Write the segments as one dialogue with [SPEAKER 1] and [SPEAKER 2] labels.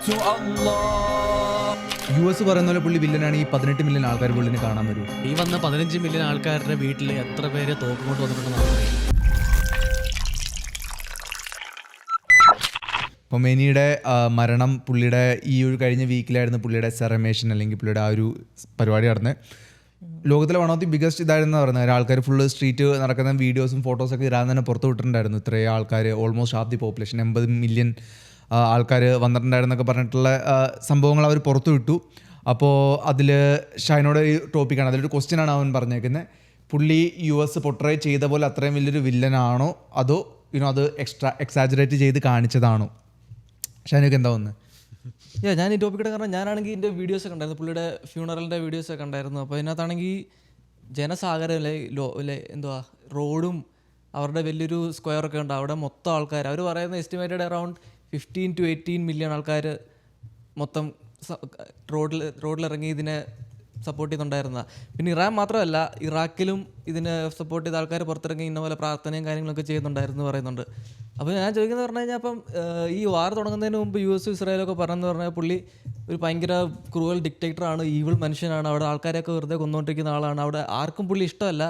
[SPEAKER 1] to Allah.
[SPEAKER 2] US പറയുന്ന പോലെ പുള്ളി വില്ലനാണ്. ഈ 18 മില്യൺ ആൾക്കാർ പുള്ളിനെ കാണാൻ വരും.
[SPEAKER 3] ഈ വന്ന 15 മില്യൺ ആൾക്കാരുടെ വീട്ടിൽ എത്ര പേര് തോക്ക് കൊണ്ട് വന്നിട്ടുണ്ടെന്ന് അറിയാം.
[SPEAKER 2] അപ്പോൾ മെനിയുടെ മരണം പുള്ളിയുടെ ഈ ഒരു കഴിഞ്ഞ വീക്കിലായിരുന്നു പുള്ളിയുടെ സെറമേഷൻ അല്ലെങ്കിൽ പുള്ളിയുടെ ആ ഒരു പരിപാടി നടന്ന് ലോകത്തിലെ വൺ ഓഫ് ദി ബിഗസ്റ്റ് ഇതായിരുന്നു പറയുന്നത്. ആൾക്കാർ ഫുള്ള് സ്ട്രീറ്റ് നടക്കുന്ന വീഡിയോസും ഫോട്ടോസൊക്കെ ഇരാൻ തന്നെ പുറത്ത് വിട്ടിട്ടുണ്ടായിരുന്നു. ഇത്രയും ആൾക്കാർ almost half the population 80 million ആൾക്കാർ വന്നിട്ടുണ്ടായിരുന്നൊക്കെ പറഞ്ഞിട്ടുള്ള സംഭവങ്ങൾ അവർ പുറത്തു വിട്ടു. അപ്പോൾ അതിൽ ഷൈനോട് ഈ ടോപ്പിക്കാണ്, അതിലൊരു ക്വസ്റ്റ്യനാണ് അവൻ പറഞ്ഞേക്കുന്നത്. പുള്ളി US പൊട്രേ ചെയ്ത പോലെ അത്രയും വലിയൊരു വില്ലനാണോ അതോ അത് എക്സാജറേറ്റ് ചെയ്ത് കാണിച്ചതാണോ? ഷൈനൊക്കെ എന്താ വന്ന്?
[SPEAKER 4] ഞാൻ ഈ ടോപ്പിക്കിടെ കാരണം ഞാനാണെങ്കിൽ ഇതിൻ്റെ വീഡിയോസൊക്കെ ഉണ്ടായിരുന്നു, പുള്ളിയുടെ ഫ്യൂണറലിൻ്റെ വീഡിയോസൊക്കെ ഉണ്ടായിരുന്നു. അപ്പോൾ ഇതിനകത്താണെങ്കിൽ ജനസാഗരം അല്ലേ എന്തുവാ റോഡും അവരുടെ വലിയൊരു സ്ക്വയറൊക്കെ ഉണ്ട്. അവിടെ മൊത്തം ആൾക്കാർ അവർ പറയുന്ന എസ്റ്റിമേറ്റഡ് അറൗണ്ട് 15 to 18 മില്യൺ ആൾക്കാർ മൊത്തം റോഡിലിറങ്ങി ഇതിനെ സപ്പോർട്ട് ചെയ്തുണ്ടായിരുന്നതാണ്. പിന്നെ ഇറാൻ മാത്രമല്ല, ഇറാഖിലും ഇതിനെ സപ്പോർട്ട് ചെയ്ത ആൾക്കാർ പുറത്തിറങ്ങി ഇന്ന പോലെ പ്രാർത്ഥനയും കാര്യങ്ങളൊക്കെ ചെയ്യുന്നുണ്ടായിരുന്നു പറയുന്നുണ്ട്. അപ്പോൾ ഞാൻ ചോദിക്കുന്നത് പറഞ്ഞു കഴിഞ്ഞാൽ അപ്പം ഈ വാർ തുടങ്ങുന്നതിന് മുമ്പ് US ഇസ്രായേലൊക്കെ പറഞ്ഞെന്ന് പറഞ്ഞാൽ പുള്ളി ഒരു ഭയങ്കര ക്രൂവൽ ഡിക്റ്റേറ്ററാണ്, ഈവിൾ മനുഷ്യനാണ്, അവിടെ ആൾക്കാരെയൊക്കെ വെറുതെ കൊന്നുകൊണ്ടിരിക്കുന്ന ആളാണ്, അവിടെ ആർക്കും പുള്ളി ഇഷ്ടമല്ല,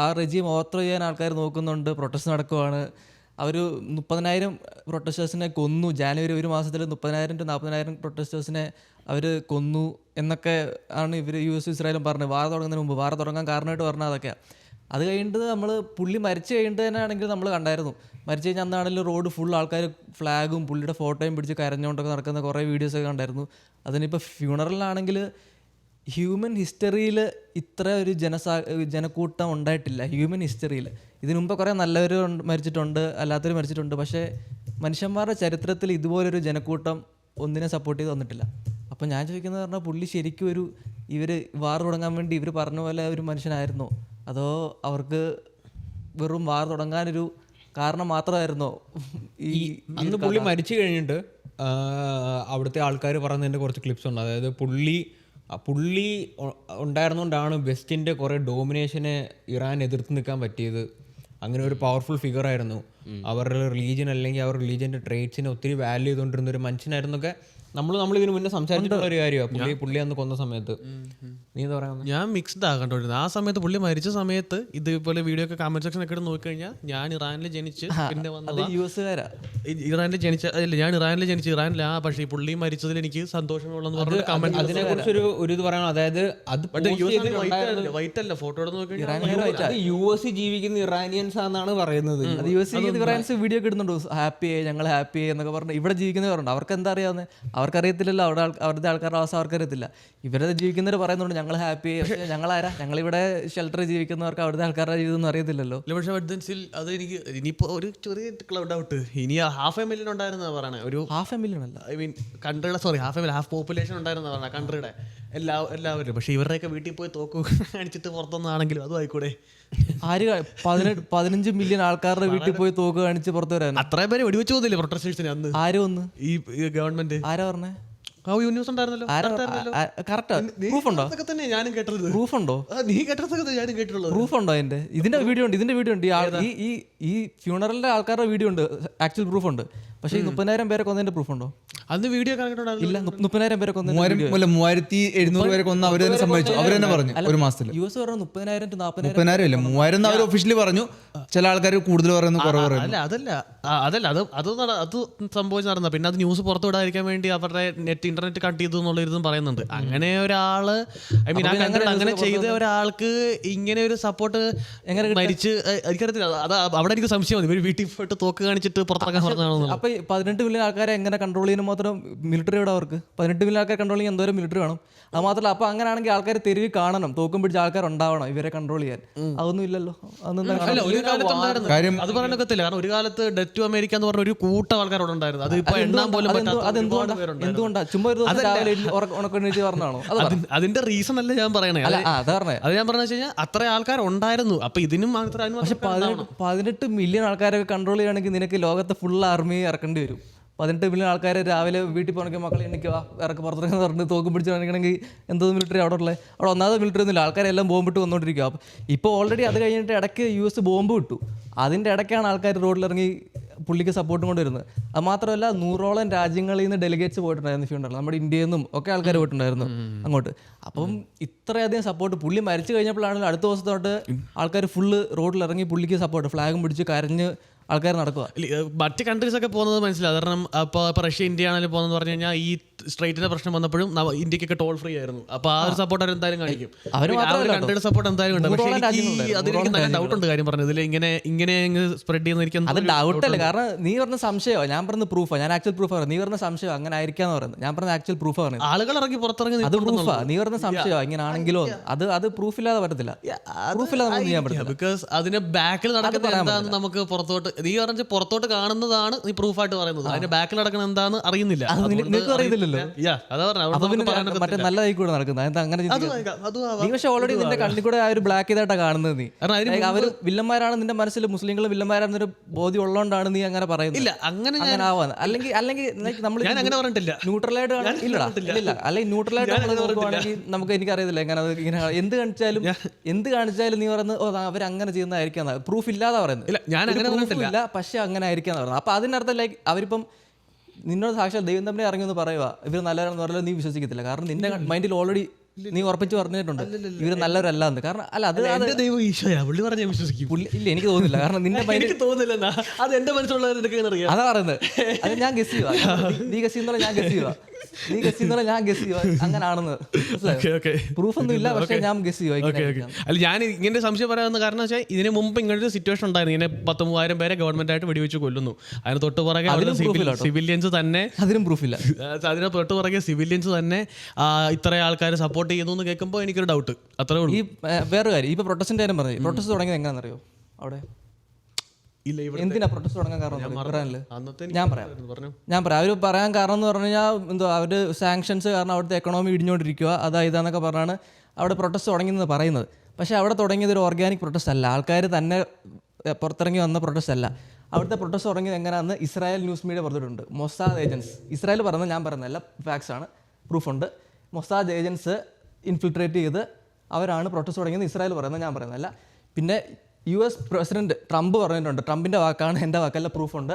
[SPEAKER 4] ആ റെജീം ഓവർത്രോ ചെയ്യാൻ ആൾക്കാർ നോക്കുന്നുണ്ട്, പ്രൊട്ടസ്റ്റ് നടക്കുവാണ്. അവർ 30,000 പ്രൊട്ടസ്റ്റേഴ്സിനെ കൊന്നു. ജാനുവരി ഒരു മാസത്തിൽ 30,000 to 40,000 പ്രൊട്ടസ്റ്റേഴ്സിനെ അവർ കൊന്നു എന്നൊക്കെ ആണ് ഇവർ US ഇസ്രായേലും പറഞ്ഞത് വാർ തുടങ്ങുന്നതിന് മുമ്പ്. വാർ തുടങ്ങാൻ കാരണമായിട്ട് പറഞ്ഞാൽ അതൊക്കെയാണ്. അത് കഴിഞ്ഞിട്ട് നമ്മൾ പുള്ളി മരിച്ചു കഴിഞ്ഞിട്ട് തന്നെ ആണെങ്കിൽ നമ്മൾ കണ്ടായിരുന്നു. മരിച്ചു കഴിഞ്ഞാൽ അന്നാണെങ്കിലും റോഡ് ഫുൾ ആൾക്കാർ ഫ്ലാഗും പുള്ളിയുടെ ഫോട്ടോയും പിടിച്ച് കരഞ്ഞുകൊണ്ടൊക്കെ നടക്കുന്ന കുറേ വീഡിയോസൊക്കെ കണ്ടായിരുന്നു. അതിനിപ്പോൾ ഫ്യൂണറലിനാണെങ്കിൽ ഹ്യൂമൻ ഹിസ്റ്ററിയിൽ ഇത്ര ഒരു ജനക്കൂട്ടം ഉണ്ടായിട്ടില്ല ഹ്യൂമൻ ഹിസ്റ്ററിയിൽ. ഇതിനു മുമ്പ് കുറേ നല്ലവർ മരിച്ചിട്ടുണ്ട്, അല്ലാത്തവർ മരിച്ചിട്ടുണ്ട്. പക്ഷേ മനുഷ്യന്മാരുടെ ചരിത്രത്തിൽ ഇതുപോലൊരു ജനക്കൂട്ടം ഒന്നിനെ സപ്പോർട്ട് ചെയ്ത് വന്നിട്ടില്ല. അപ്പം ഞാൻ ചോദിക്കുന്നത് പറഞ്ഞാൽ പുള്ളി ശരിക്കും ഇവർ വാർ തുടങ്ങാൻ വേണ്ടി ഇവർ പറഞ്ഞ പോലെ ഒരു മനുഷ്യനായിരുന്നോ അതോ അവർക്ക് വെറും വാർ തുടങ്ങാനൊരു കാരണം മാത്രമായിരുന്നോ?
[SPEAKER 5] അന്ന് പുള്ളി മരിച്ചു കഴിഞ്ഞിട്ട് അവിടുത്തെ ആൾക്കാർ പറയുന്നതിൻ്റെ കുറച്ച് ക്ലിപ്സ് ഉണ്ട്. അതായത് പുള്ളി ഉണ്ടായിരുന്നുകൊണ്ടാണ് വെസ്റ്റിൻ്റെ കുറേ ഡോമിനേഷനെ ഇറാൻ എതിർത്ത് നിൽക്കാൻ പറ്റിയത്. അങ്ങനെ ഒരു പവർഫുൾ ഫിഗർ ആയിരുന്നു. അവരുടെ റിലീജിയൻ അല്ലെങ്കിൽ അവരുടെ റിലീജിയൻ്റെ ട്രേറ്റ്സിനെ ഒത്തിരി വാല്യൂ ചെയ്തുകൊണ്ടിരുന്ന ഒരു മനുഷ്യനായിരുന്നൊക്കെ നമ്മൾ ഇതിന് മുന്നേ സംസാരിച്ചിട്ടുള്ള ഒരു കാര്യമാണ്. പുള്ളി അന്ന് കൊന്ന സമയത്ത് നീ എന്താ പറയുക?
[SPEAKER 3] ഞാൻ മിക്സ്ഡ് ആകണ്ടോണ്ടിരുന്നത് ആ സമയത്ത്. പുള്ളി മരിച്ച സമയത്ത് ഇതുപോലെ വീഡിയോ ഒക്കെ കമന്റ് സെക്ഷൻ ഒക്കെ നോക്കിക്കഴിഞ്ഞാൽ ഞാൻ ഇറാനിൽ ജനിച്ച് പിന്നെ വന്നത് ഇറാനിൽ ജനിച്ച ഞാൻ ഇറാനിൽ ജനിച്ച് ഇറാനിലാ, പക്ഷേ ഈ പുള്ളി മരിച്ചതിൽ എനിക്ക് സന്തോഷമുള്ളെന്ന് പറഞ്ഞ കമന്റ്.
[SPEAKER 5] അതിനെ കുറിച്ചൊരു ഇത് പറയണം. അതായത് അത്
[SPEAKER 3] വൈറ്റ് അല്ല, ഫോട്ടോ നോക്കി
[SPEAKER 5] US ജീവിക്കുന്ന ഇറാനിയൻസ് ആണെന്നാണ് പറയുന്നത്.
[SPEAKER 4] അത് US ഇറാനിയൻസ് വീഡിയോ ഒക്കെ ഇടുന്നുണ്ടോ, ഹാപ്പി ആയി ഞങ്ങൾ ഹാപ്പി ആയി എന്നൊക്കെ പറഞ്ഞു. ഇവിടെ ജീവിക്കുന്നവരുണ്ട്, അവർക്ക് എന്താ അറിയാവുന്നത്? അവർക്കറിയത്തില്ലല്ലോ, അവരുടെ ആൾക്കാരുടെ അവസ്ഥ അവർക്കറിയത്തില്ല. ഇവരത് ജീവിക്കുന്നവർ പറയുന്നുണ്ട് ഞങ്ങൾ ഹാപ്പി ആയി, പക്ഷേ ഞങ്ങളാരാ? ഞങ്ങളിവിടെ ഷെൽട്ടറിൽ ജീവിക്കുന്നവർക്ക് അവിടുത്തെ ആൾക്കാരുടെ ജീവിതം അറിയത്തില്ലല്ലോ.
[SPEAKER 3] പക്ഷേ അത് എനിക്ക് ഇനിയിപ്പോൾ ഒരു ചെറിയ ക്ലൗഡ് ഔട്ട് ഇനി 500,000 ഉണ്ടായിരുന്ന പറയണേ. ഒരു
[SPEAKER 4] 500,000 അല്ല,
[SPEAKER 3] ഐ മീൻ കൺട്രിയുടെ ഹാഫ് പോപ്പുലേഷൻ ഉണ്ടായിരുന്ന പറഞ്ഞ കൺട്രിയുടെ എല്ലാവരും. പക്ഷേ ഇവരുടെയൊക്കെ വീട്ടിൽ പോയി തോക്ക് കാണിച്ചിട്ട് പുറത്തൊന്നാണെങ്കിലും അതും ആയിക്കൂടെ?
[SPEAKER 4] 15 മില്യൺ ആൾക്കാരുടെ വീട്ടിൽ പോയി തോക്ക് കാണിച്ച് പുറത്തു വരാൻ
[SPEAKER 3] അത്രയും പേര് വെടിവെച്ച് പോകുന്നില്ലേ പ്രൊട്ടസ്റ്റേഴ്സിന് അന്ന്?
[SPEAKER 4] ആരും ഒന്ന്
[SPEAKER 3] ഈ ഗവൺമെന്റ്
[SPEAKER 4] ആരാ പറഞ്ഞേ?
[SPEAKER 3] ന്യൂസ് ഉണ്ടായിരുന്നല്ലോ.
[SPEAKER 4] പ്രൂഫ് ഉണ്ടോ?
[SPEAKER 3] ഞാനും കേട്ടത്.
[SPEAKER 4] പ്രൂഫ് ഉണ്ടോ?
[SPEAKER 3] നീ കേട്ടതൊക്കെ ഞാനും കേട്ടിട്ടുള്ളത്.
[SPEAKER 4] പ്രൂഫ് ഉണ്ടോ? ഇതിന്റെ വീഡിയോ ഉണ്ട്. ഈ ഫ്യൂണറലിന്റെ ആൾക്കാരുടെ വീഡിയോ ഉണ്ട്, ആക്ച്വൽ പ്രൂഫ് ഉണ്ട്. പക്ഷേ 30,000 പേരെ കൊന്നതിന്റെ പ്രൂഫ് ഉണ്ടോ?
[SPEAKER 3] അന്ന് വീഡിയോ
[SPEAKER 4] ഇല്ല. 30,000 പേരെ കൊന്ന
[SPEAKER 2] 3,700 പേരെ കൊന്ന അവർ തന്നെ സമ്മതിച്ചു. അവർ തന്നെ പറഞ്ഞു ഒരു മാസത്തിൽ
[SPEAKER 4] US പറഞ്ഞു 30,000 to 40,000.
[SPEAKER 2] 30,000 ഇല്ല, 3,000 അവർ ഒഫീഷ്യലി പറഞ്ഞു. ചില ആൾക്കാർ കൂടുതൽ പറയുന്നു, കുറവ് പറയുന്നു.
[SPEAKER 3] അത് സംഭവിച്ചു നടന്ന. പിന്നെ അത് ന്യൂസ് പുറത്തു വിടാതിരിക്കാൻ വേണ്ടി അവരുടെ ഇന്റർനെറ്റ് കട്ട് ചെയ്തു എന്നുള്ള ഇതും പറയുന്നുണ്ട്. അങ്ങനെ ഒരാള് അങ്ങനെ ചെയ്ത ഒരാൾക്ക് ഇങ്ങനെ ഒരു സപ്പോർട്ട് എങ്ങനെ മരിച്ച് എനിക്കറിയത്തില്ല. അത് അവിടെ എനിക്ക് സംശയം മതി. ഇവർ വീട്ടിൽ പോയിട്ട് തോക്ക് കാണിച്ചിട്ട് പുറത്തിറക്കാൻ പറഞ്ഞാണോ?
[SPEAKER 4] അപ്പൊ 18 മില്യൺ ആൾക്കാരെ എങ്ങനെ കൺട്രോൾ ചെയ്യാൻ മാത്രം മിലിറ്ററി ഇവിടെ അവർക്ക്? 18 മില്യൺ ആൾക്കാർ കൺട്രോൾ ചെയ്യാൻ എന്തോരം മിലിറ്ററി വേണം? അത് മാത്രമല്ല, അപ്പൊ അങ്ങനെയാണെങ്കിൽ ആൾക്കാർ തെരുവിൽ കാണണം, തോക്കും പിടിച്ച ആൾക്കാർ ഉണ്ടാവണം ഇവരെ കൺട്രോൾ ചെയ്യാൻ. അതൊന്നും ഇല്ലല്ലോ.
[SPEAKER 3] അത് പറയാനൊക്കത്തില്ല. കാരണം ഒരു കാലത്ത് ഡെത്ത് ടു അമേരിക്ക എന്ന് പറഞ്ഞ ഒരു കൂട്ടം ആൾക്കാരോട് ഉണ്ടായിരുന്നു. അത് ഇപ്പൊ എണ്ണാൻ പോലും
[SPEAKER 4] എന്തുകൊണ്ടാ? ചുമ്മാ പറഞ്ഞാണോ?
[SPEAKER 3] അതിന്റെ റീസൺ അല്ല ഞാൻ പറയണേ. അത് ഞാൻ പറഞ്ഞു വെച്ച് കഴിഞ്ഞാൽ അത്ര ആൾക്കാർ ഉണ്ടായിരുന്നു. അപ്പൊ ഇതിനും
[SPEAKER 4] പക്ഷെ 18 മില്യൺ ആൾക്കാരെ കൺട്രോൾ ചെയ്യുകയാണെങ്കിൽ നിനക്ക് ലോകത്തെ ഫുൾ ആർമി ഇറക്കേണ്ടി വരും. 18 മില്യൺ ആൾക്കാരെ രാവിലെ വീട്ടിൽ പോകണമെങ്കിൽ മക്കളെ എണ്ണിക്കുക, ഇറക്കി പുറത്തിറങ്ങി പറഞ്ഞ് തോക്കും പിടിച്ച് കാണിക്കണമെങ്കിൽ എന്തോ മിലിറ്ററി അവിടെ ഉള്ളത്? അവിടെ ഒന്നാമത് മിലിറ്ററി ഒന്നുമില്ല, ആൾക്കാരെല്ലാം ബോംബിട്ട് വന്നുകൊണ്ടിരിക്കുക. അപ്പോൾ ഇപ്പോൾ ഓൾറെഡി അത് കഴിഞ്ഞിട്ട് ഇടയ്ക്ക് US ബോംബ് വിട്ടു. അതിൻ്റെ ഇടയ്ക്കാണ് ആൾക്കാർ റോഡിലിറങ്ങി പുള്ളിക്ക് സപ്പോർട്ടും കൊണ്ട് വരുന്നത്. അത് മാത്രമല്ല 100ഓളം രാജ്യങ്ങളിൽ നിന്ന് ഡെലിഗേറ്റ്സ് പോയിട്ടുണ്ടായിരുന്നു ഫ്യൂണറൽ, നമ്മുടെ ഇന്ത്യയിൽ നിന്നും ഒക്കെ ആൾക്കാർ പോയിട്ടുണ്ടായിരുന്നു അങ്ങോട്ട്. അപ്പം ഇത്രയധികം സപ്പോർട്ട് പുള്ളി മരിച്ചു കഴിഞ്ഞപ്പോഴാണെങ്കിൽ അടുത്ത ദിവസം തൊട്ട് ആൾക്കാർ ഫുള്ള് റോഡിൽ ഇറങ്ങി പുള്ളിക്ക് സപ്പോർട്ട്, ഫ്ലാഗും പിടിച്ച് കരഞ്ഞ് ആൾക്കാർ നടക്കുക.
[SPEAKER 3] മറ്റ് കൺട്രീസ് ഒക്കെ പോകുന്നത് മനസ്സിലാവും. കാരണം ഇപ്പോൾ റഷ്യ ഇന്ത്യ ആണെങ്കിലും പോകുന്നത് പറഞ്ഞു കഴിഞ്ഞാൽ ഈ സ്ട്രൈറ്റിന്റെ പ്രശ്നം വന്നപ്പോഴും ഇന്ത്യക്കൊക്കെ ടോൾ ഫ്രീ ആയിരുന്നു. അപ്പോൾ ആ ഒരു സപ്പോർട്ട് അവർ എന്തായാലും കാണിക്കും. കൺട്രിയുടെ സപ്പോർട്ട് എന്തായാലും ഉണ്ട്. പക്ഷേ അതെനിക്ക് നല്ല ഡൗട്ട് ഉണ്ട് കാര്യം പറഞ്ഞത്. ഇതിൽ ഇങ്ങനെ സ്പ്രെഡ് ചെയ്യുന്ന
[SPEAKER 4] അത് ഡൗട്ടല്ല, കാരണം നീ പറഞ്ഞ സംശയമാണ്, ഞാൻ പറഞ്ഞ പ്രൂഫാണ്, ഞാൻ ആക്ച്വൽ പ്രൂഫാണ്. നീ പറഞ്ഞ സംശയം അങ്ങനെ ആയിരിക്കാന്ന് പറയുന്നത്, ഞാൻ പറഞ്ഞ ആക്ച്വൽ പ്രൂഫാണ്.
[SPEAKER 3] ആളുകൾ ഇറങ്ങി പുറത്തിറങ്ങി
[SPEAKER 4] അത് പ്രൂഫാ, നീ പറഞ്ഞ സംശയമാണ് ഇങ്ങനെ ആണെങ്കിലോ അത് പ്രൂഫില്ലാതെ പറ്റത്തില്ല. പ്രൂഫില്ലാതെ ചെയ്യാൻ പറ്റില്ല.
[SPEAKER 3] ബിക്കോസ് അതിന്റെ ബാക്കിൽ നടക്കുന്നത് എന്താണെന്ന് നമുക്ക് പുറത്തോട്ട്, നീ പറഞ്ഞ പുറത്തോട്ട് കാണുന്നതാണ് നീ പ്രൂഫായിട്ട് പറയുന്നത്. അതിന്റെ ബാക്കിൽ നടക്കുന്നത് എന്താണെന്ന് അറിയുന്നില്ല.
[SPEAKER 4] നിനക്ക് അറിയത്തില്ലല്ലോ.
[SPEAKER 3] അതാ
[SPEAKER 4] മറ്റേ നല്ലതായി കൂടെ നടക്കുന്നത് അങ്ങനെ. നീ പക്ഷെ ഓൾറെഡി നിന്റെ കണ്ണിൽ കൂടെ ആ ഒരു ബ്ലാക്ക് ഇതായിട്ടാണ് കാണുന്നത്. നീ അവര് വില്ലന്മാരാണ് നിന്റെ മനസ്സിൽ, മുസ്ലിങ്ങൾ വില്ലന്മാരാണെന്നൊരു ബോധ്യം ഉള്ളതുകൊണ്ടാണ് നീ അങ്ങനെ പറയുന്നത്.
[SPEAKER 3] ഇല്ല, അങ്ങനെ
[SPEAKER 4] ആവാന്ന്. അല്ലെങ്കിൽ നമ്മൾ ന്യൂട്രലായിട്ട് ഇല്ല, അല്ലെങ്കിൽ ന്യൂട്രലായിട്ട് നോക്കുവാണെങ്കിൽ നമുക്ക് എനിക്കറിയത്തില്ല എങ്ങനെ അത് ഇങ്ങനെ എന്ത് കാണിച്ചാലും നീ പറയുന്നത് അവരങ്ങനെ ചെയ്യുന്നതായിരിക്കാം. പ്രൂഫ് ഇല്ലാതെ പറയുന്നത് ഇല്ല, പക്ഷെ അങ്ങനെ ആയിരിക്കാന്ന് പറയുന്നത്. അപ്പൊ അതിനർത്ഥം ലൈക്ക് അവരിപ്പം നിന്നോട് സാക്ഷാൽ ദൈവം തന്നെ ഇറങ്ങിയെന്ന് പറയുക ഇവർ നല്ലവരാണെന്ന് പറഞ്ഞാൽ നീ വിശ്വസിക്കത്തില്ല. കാരണം നിന്റെ മൈൻഡിൽ ഓൾറെഡി നീ ഉറപ്പിച്ച് പറഞ്ഞിട്ടുണ്ട് ഇവര് നല്ലവരല്ല എന്ന്. കാരണം അല്ല അത്
[SPEAKER 3] ദൈവം ഈശോയാ പുള്ളി പറഞ്ഞ വിശ്വസിക്കും.
[SPEAKER 4] ഇല്ല, എനിക്ക് തോന്നുന്നില്ല. കാരണം നിന്റെ മൈൻഡിൽ
[SPEAKER 3] തോന്നുന്നില്ല, അത് എന്റെ മനസ്സിലുള്ളത്
[SPEAKER 4] അതാ പറയുന്നത്. അത് ഞാൻ ഗസ് ചെയ്യുക, നീ ഗസ് ചെയ്യുന്ന ഞാൻ ഗസ് ചെയ്യുക, നീ ഗസ് ചെയ്യുന്ന ഞാൻ ഗസ് ചെയ്യുക, അങ്ങനാണെന്ന്. പ്രൂഫ് ഒന്നും ഇല്ല, പക്ഷേ ഞാൻ ഗസ് ചെയ്യുക.
[SPEAKER 3] അല്ല, ഞാൻ ഇങ്ങനെ സംശയം പറയാവുന്ന കാരണം വെച്ചാൽ ഇതിന് മുമ്പ് ഇങ്ങനൊരു സിറ്റുവേഷൻ ഉണ്ടായിരുന്നു. ഇങ്ങനെ 10,000-3000 പേരെ ഗവൺമെന്റ് ആയിട്ട് വെടിവെച്ച് കൊല്ലുന്നു. അതിന് തൊട്ട് പുറകെ സിവിലിയൻസ് തന്നെ,
[SPEAKER 4] അതിനും പ്രൂഫില്ല,
[SPEAKER 3] അതിന് തൊട്ട് പുറകെ സിവിലിയൻസ് തന്നെ ഇത്ര ആൾക്കാർ സപ്പോർട്ട് ചെയ്യുന്നു എന്ന് കേൾക്കുമ്പോൾ എനിക്കൊരു ഡൗട്ട്. അത്രേ ഉള്ളൂ.
[SPEAKER 4] ഈ വേറെ കാര്യം, ഇപ്പൊ പ്രൊട്ടസ്റ്റിന്റെ കാര്യം പറഞ്ഞു. പ്രൊട്ടസ്റ്റ് തുടങ്ങിയത് എങ്ങനെയാണെന്നറിയോ? അവിടെ എന്തിനാ പ്രൊട്ടസ്റ്റ് തുടങ്ങാൻ കാരണം ഞാൻ പറയാം. അവർ പറയാൻ കാരണം എന്ന് പറഞ്ഞു കഴിഞ്ഞാൽ എന്തോ അവര് സാങ്ഷൻസ് കാരണം അവിടുത്തെ എക്കണോമി ഇടിഞ്ഞുകൊണ്ടിരിക്കുക, ഇതാന്നൊക്കെ പറഞ്ഞാണ് അവിടെ പ്രൊട്ടസ്റ്റ് തുടങ്ങിയെന്ന് പറയുന്നത്. പക്ഷേ അവിടെ തുടങ്ങിയത് ഒരു ഓർഗാനിക് പ്രൊട്ടസ്റ്റ് അല്ല, ആൾക്കാർ തന്നെ പുറത്തിറങ്ങി വന്ന പ്രൊട്ടസ്റ്റ് അല്ല. അവിടുത്തെ പ്രൊട്ടസ്റ്റ് തുടങ്ങിയത് എങ്ങനെയാണെന്ന് ഇസ്രായേൽ ന്യൂസ് മീഡിയ പറഞ്ഞിട്ടുണ്ട്. മൊസാദ് ഏജൻസ്, ഇസ്രായേൽ പറയുന്നത്, ഞാൻ പറയുന്നതല്ല, ഫാക്ട്സ് ആണ്, പ്രൂഫുണ്ട്. മൊസാദ് ഏജൻസ് ഇൻഫിൽട്രേറ്റ് ചെയ്ത് അവരാണ് പ്രൊട്ടസ്റ്റ് തുടങ്ങിയത് ഇസ്രായേൽ പറയുന്നത്, ഞാൻ പറയുന്നതല്ല. പിന്നെ US പ്രസിഡന്റ് ട്രംപ് പറഞ്ഞിട്ടുണ്ട്, ട്രംപിൻ്റെ വാക്കാണ്, എൻ്റെ വാക്കല്ല, പ്രൂഫുണ്ട്.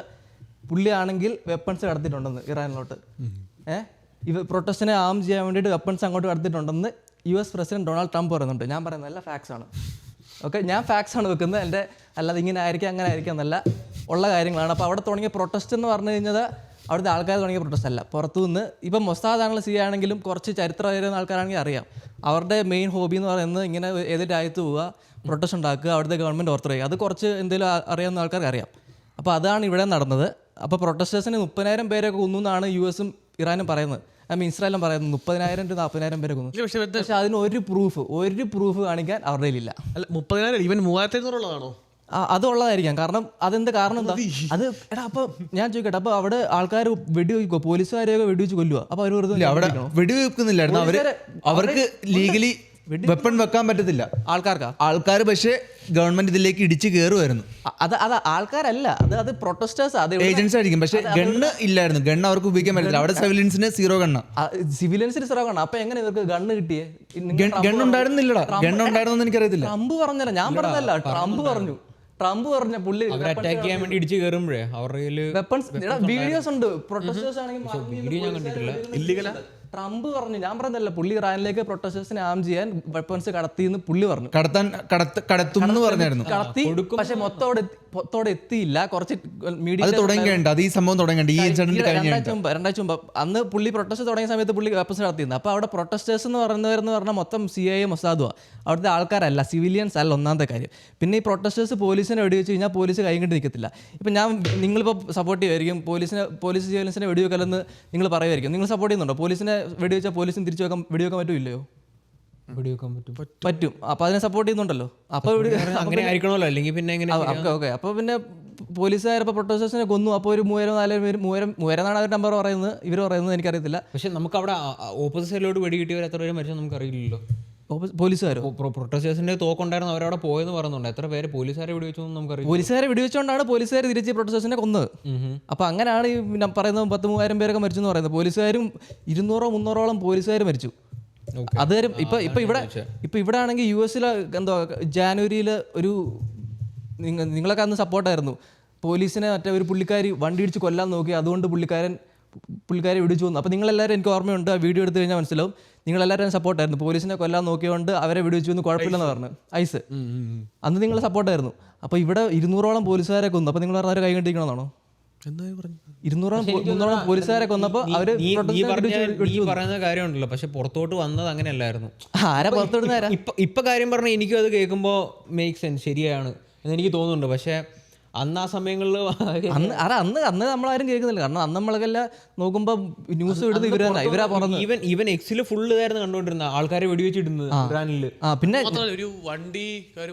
[SPEAKER 4] പുള്ളിയാണെങ്കിൽ വെപ്പൺസ് കടത്തിയിട്ടുണ്ടെന്ന് ഇറാനിലോട്ട്. പ്രൊട്ടസ്റ്റിനെ ആം ചെയ്യാൻ വേണ്ടിയിട്ട് വെപ്പൺസ് അങ്ങോട്ട് കടത്തിയിട്ടുണ്ടെന്ന് US പ്രസിഡന്റ് ഡൊണാൾഡ് ട്രംപ് പറയുന്നുണ്ട്. ഞാൻ പറയുന്നതല്ല, ഫാക്ട്സ് ആണ്. ഓക്കെ, ഞാൻ ഫാക്ട്സ് ആണ് വെക്കുന്നത്, എൻ്റെ അല്ലാതെ ഇങ്ങനെ ആയിരിക്കാം അങ്ങനെ ആയിരിക്കാം എന്നല്ല, ഉള്ള കാര്യങ്ങളാണ്. അപ്പോൾ അവിടെ തുടങ്ങിയ പ്രൊട്ടസ്റ്റ് എന്ന് പറഞ്ഞു കഴിഞ്ഞാൽ അവിടുത്തെ ആൾക്കാർ തുടങ്ങിയ പ്രൊട്ടസ്റ്റ് അല്ല, പുറത്തുനിന്ന്. ഇപ്പം മൊസാദ് ആണെങ്കിലും സി ആണെങ്കിലും കുറച്ച് ചരിത്രം അറിയുന്ന ആൾക്കാരാണെങ്കിൽ അറിയാം, അവരുടെ മെയിൻ ഹോബി എന്ന് പറയുന്നത് ഇങ്ങനെ ഏത് രാജ്യത്ത് പോവുക, പ്രൊട്ടസ്റ്റ് ഉണ്ടാക്കുക, അവിടുത്തെ ഗവൺമെൻറ് ഓർത്തർ ചെയ്യുക. അത് കുറച്ച് എന്തെങ്കിലും അറിയാവുന്ന ആൾക്കാർക്ക് അറിയാം. അപ്പോൾ അതാണ് ഇവിടെ നടന്നത്. അപ്പോൾ പ്രൊട്ടസ്റ്റേഴ്സിന് 30,000 പേരൊക്കെ കൊന്നു എന്നാണ് US ഇറാനും പറയുന്നത്, ഇസ്രായേലും പറയുന്നത്. 30,000 to 40,000 പേരെ കൊന്നു. പക്ഷെ അതിന് ഒരു പ്രൂഫ് കാണിക്കാൻ അവരുടെ കയ്യിലില്ല.
[SPEAKER 3] അല്ല, 30,000 ഈവൻ 3,500
[SPEAKER 4] അതുള്ളതായിരിക്കാം. കാരണം അതെന്ത് കാരണം എന്താ? അത് എടാ, അപ്പൊ ഞാൻ ചോദിക്കട്ടെ, അപ്പൊ അവിടെ ആൾക്കാർ വെടിവെക്കുക, പോലീസുകാരെയൊക്കെ വെടിവെച്ച് കൊല്ലുക, അപ്പൊ അവർ
[SPEAKER 2] അവിടെ വെടിവെക്കുന്നില്ലായിരുന്നു. അവർക്ക് ലീഗലി വെപ്പൺ വെക്കാൻ പറ്റത്തില്ല ആൾക്കാർ. പക്ഷേ ഗവൺമെന്റ് ഇതിലേക്ക് ഇടിച്ചു കയറുമായിരുന്നു.
[SPEAKER 4] അത് ആൾക്കാരല്ല, അത് പ്രൊട്ടസ്റ്റേഴ്സ്, അത്
[SPEAKER 2] ഏജൻസ് ആയിരിക്കും. പക്ഷെ ഗണ്ണ് ഇല്ലായിരുന്നു, ഗണ്ണ് അവർക്ക് ഉപയോഗിക്കാൻ പറ്റില്ല. അവിടെ സിവിലിയൻസിന് 0 ഗണ്ണ.
[SPEAKER 4] അപ്പൊ എങ്ങനെ ഇവർക്ക് ഗണ്ണ് കിട്ടിയേ?
[SPEAKER 2] ഗണ്ണുണ്ടായിരുന്നില്ലടാ, ഗണ്ണുണ്ടായിരുന്നെന്ന് എനിക്കറിയത്തില്ല.
[SPEAKER 4] ട്രംപ് പറഞ്ഞല്ല, ഞാൻ പറഞ്ഞല്ല, ട്രംപ് പറഞ്ഞ പുള്ളി
[SPEAKER 5] അറ്റാക്ക് ചെയ്യാൻ വേണ്ടി ഇടിച്ചു കയറുമ്പോഴേ അവരുടെ
[SPEAKER 4] വെപ്പൺസ് വീഡിയോസ് ഉണ്ട്. പ്രൊട്ടസ്റ്റേഴ്സ് ആണെങ്കിൽ
[SPEAKER 5] വീഡിയോ ഞാൻ കണ്ടിട്ടില്ല.
[SPEAKER 3] ഇല്ലീഗലാ
[SPEAKER 4] ട്രംപ് പറഞ്ഞു, ഞാൻ പറഞ്ഞതല്ല, പുള്ളി ഇറാനിലേക്ക് പ്രൊട്ടസ്റ്റേഴ്സിനെ ആം ചെയ്യാൻ വെപ്പൺസ് കടത്തി എന്ന് പുള്ളി പറഞ്ഞു.
[SPEAKER 2] കടത്തും എന്ന് പറഞ്ഞായിരുന്നു.
[SPEAKER 4] കടത്തി, പക്ഷെ മൊത്തോടെ എത്തിയില്ല. കുറച്ച് മീഡിയ
[SPEAKER 2] തുടങ്ങിയുണ്ട്, അത് ഈ സംഭവം തുടങ്ങിയുണ്ട്. ഈ
[SPEAKER 4] രണ്ടാഴ്ച മുമ്പ് അന്ന് പുള്ളി പ്രൊട്ടസ്റ്റ് തുടങ്ങിയ സമയത്ത് പുള്ളി വെപ്പൺസ് കടത്തിയിരുന്നു. അപ്പോൾ അവിടെ പ്രൊട്ടസ്റ്റേഴ്സ് എന്ന് പറയുന്നവരെന്ന് പറഞ്ഞാൽ മൊത്തം CIA മൊസാദുവാ, അവിടുത്തെ ആൾക്കാരല്ല, സിവിലിയൻസ് അല്ല, ഒന്നാമത്തെ കാര്യം. പിന്നെ ഈ പ്രൊട്ടസ്റ്റേഴ്സ് പോലീസിനെ വെടിവെച്ച് കഴിഞ്ഞാൽ പോലീസ് കൈ കണ്ട് നിൽക്കത്തില്ല. ഇപ്പം നിങ്ങളിപ്പോൾ സപ്പോർട്ട് ചെയ്യുമായിരിക്കും, പോലീസ് സിവിലിയൻസിനെ വെടിവെക്കലെന്ന് നിങ്ങൾ പറയുമായിരിക്കും. നിങ്ങൾ സപ്പോർട്ട് ചെയ്യുന്നുണ്ടോ? പോലീസിനെ വെടിവെച്ചാൽ പോലീസിന് തിരിച്ചു വെടിവെക്കാൻ പറ്റുമില്ലയോ? പറ്റും. അപ്പൊ അതിനെ സപ്പോർട്ട് ചെയ്യുന്നുണ്ടല്ലോ. അപ്പൊ
[SPEAKER 5] അങ്ങനെ ആയിരിക്കണമല്ലോ, അല്ലെങ്കിൽ പിന്നെ എങ്ങനെ?
[SPEAKER 4] ഓക്കെ, അപ്പൊ പിന്നെ പോലീസുകാർ ഇപ്പോൾ പ്രൊട്ടസ്റ്റേഴ്സിനെ കൊന്നു. അപ്പോൾ ഒരു 3,000-4,000 പേര്, 3,000 അവർ നമ്പർ പറയുന്നത്, ഇവർ പറയുന്നത് എനിക്കറിയത്തില്ല.
[SPEAKER 5] പക്ഷെ നമുക്ക് അവിടെ ഓപ്പോസിറ്റ് സൈഡിലോട്ട് വെടി കിട്ടിയവർ എത്ര പേര് മരിച്ചു നമുക്ക് അറിയില്ലല്ലോ.
[SPEAKER 4] പോലീസുകാരോ?
[SPEAKER 5] പ്രൊട്ടസ്റ്റേഴ്സിന്റെ തോക്കുണ്ടായിരുന്നു, അവരവിടെ പോയെന്ന് പറയുന്നുണ്ട്. എത്ര പേര് പോലീസുകാരെ വെടിവെച്ചു നമുക്കറിയാം.
[SPEAKER 4] പോലീസുകാരെ വെടിവെച്ചുകൊണ്ടാണ് പോലീസുകാർ തിരിച്ച് പ്രൊട്ടസ്റ്റേഴ്സിനെ കൊന്നത്. അപ്പൊ അങ്ങനെയാണ് ഈ പറയുന്നത് 10,000-3,000 പേരൊക്കെ മരിച്ചു എന്ന് പറയുന്നത്. പോലീസുകാരും 200-300ഓളം പോലീസുകാർ മരിച്ചു. അത് ഇപ്പൊ ഇവിടെ ആണെങ്കിൽ US എന്തോ ജാനുവരിയിൽ ഒരു നിങ്ങളൊക്കെ അന്ന് സപ്പോർട്ടായിരുന്നു, പോലീസിനെ മറ്റേ ഒരു പുള്ളിക്കാരി വണ്ടി ഇടിച്ച് കൊല്ലാൻ നോക്കി, അതുകൊണ്ട് പുള്ളിക്കാരെ വെടിച്ചു വന്നു. അപ്പോൾ നിങ്ങളെല്ലാവരും, എനിക്ക് ഓർമ്മയുണ്ട്, ആ വീഡിയോ എടുത്തു കഴിഞ്ഞാൽ മനസ്സിലാവും, നിങ്ങളെല്ലാവരും സപ്പോർട്ടായിരുന്നു. പോലീസിനെ കൊല്ലാൻ നോക്കിയതുകൊണ്ട് അവരെ വെടിവെച്ചു വന്ന് കുഴപ്പമില്ലെന്ന് പറഞ്ഞു ഐസ്. അന്ന് നിങ്ങൾ സപ്പോർട്ടായിരുന്നു. അപ്പോൾ ഇവിടെ 200ഓളം പോലീസുകാരെ കൊന്നു. അപ്പോൾ നിങ്ങൾ അവരെ കൈ കണ്ടിരിക്കണമെന്നാണോ? 200 പോലീസുകാരെ കൊന്നപ്പോൾ അവര്
[SPEAKER 5] പറയുന്ന കാര്യമുണ്ടല്ലോ, പക്ഷെ പുറത്തോട്ട് വന്നത് അങ്ങനെയല്ലായിരുന്നു.
[SPEAKER 4] ആരാ പുറത്തോട്ട്?
[SPEAKER 5] ഇപ്പൊ കാര്യം പറഞ്ഞാൽ എനിക്കും അത് കേൾക്കുമ്പോൾ മേക്ക് സെൻസ്, ശരിയാണ് എന്ന് എനിക്ക് തോന്നുന്നുണ്ട്. പക്ഷെ അന്ന് ആ സമയങ്ങളിൽ
[SPEAKER 4] അന്ന് നമ്മളാരും കേൾക്കുന്നില്ല. കാരണം അന്ന് നമ്മളെല്ലാം നോക്കുമ്പോൾ ന്യൂസ് ഇടുന്നത് ഇവരാ പറഞ്ഞത്.
[SPEAKER 5] ഈവൻ എക്സിൽ ഫുള്ള് ഇതായിരുന്നു കണ്ടോണ്ടിരുന്ന ആൾക്കാരെ വെടിവെച്ചിടുന്നത് ഇറാനില്.
[SPEAKER 4] പിന്നെ
[SPEAKER 3] ഒരു വണ്ടി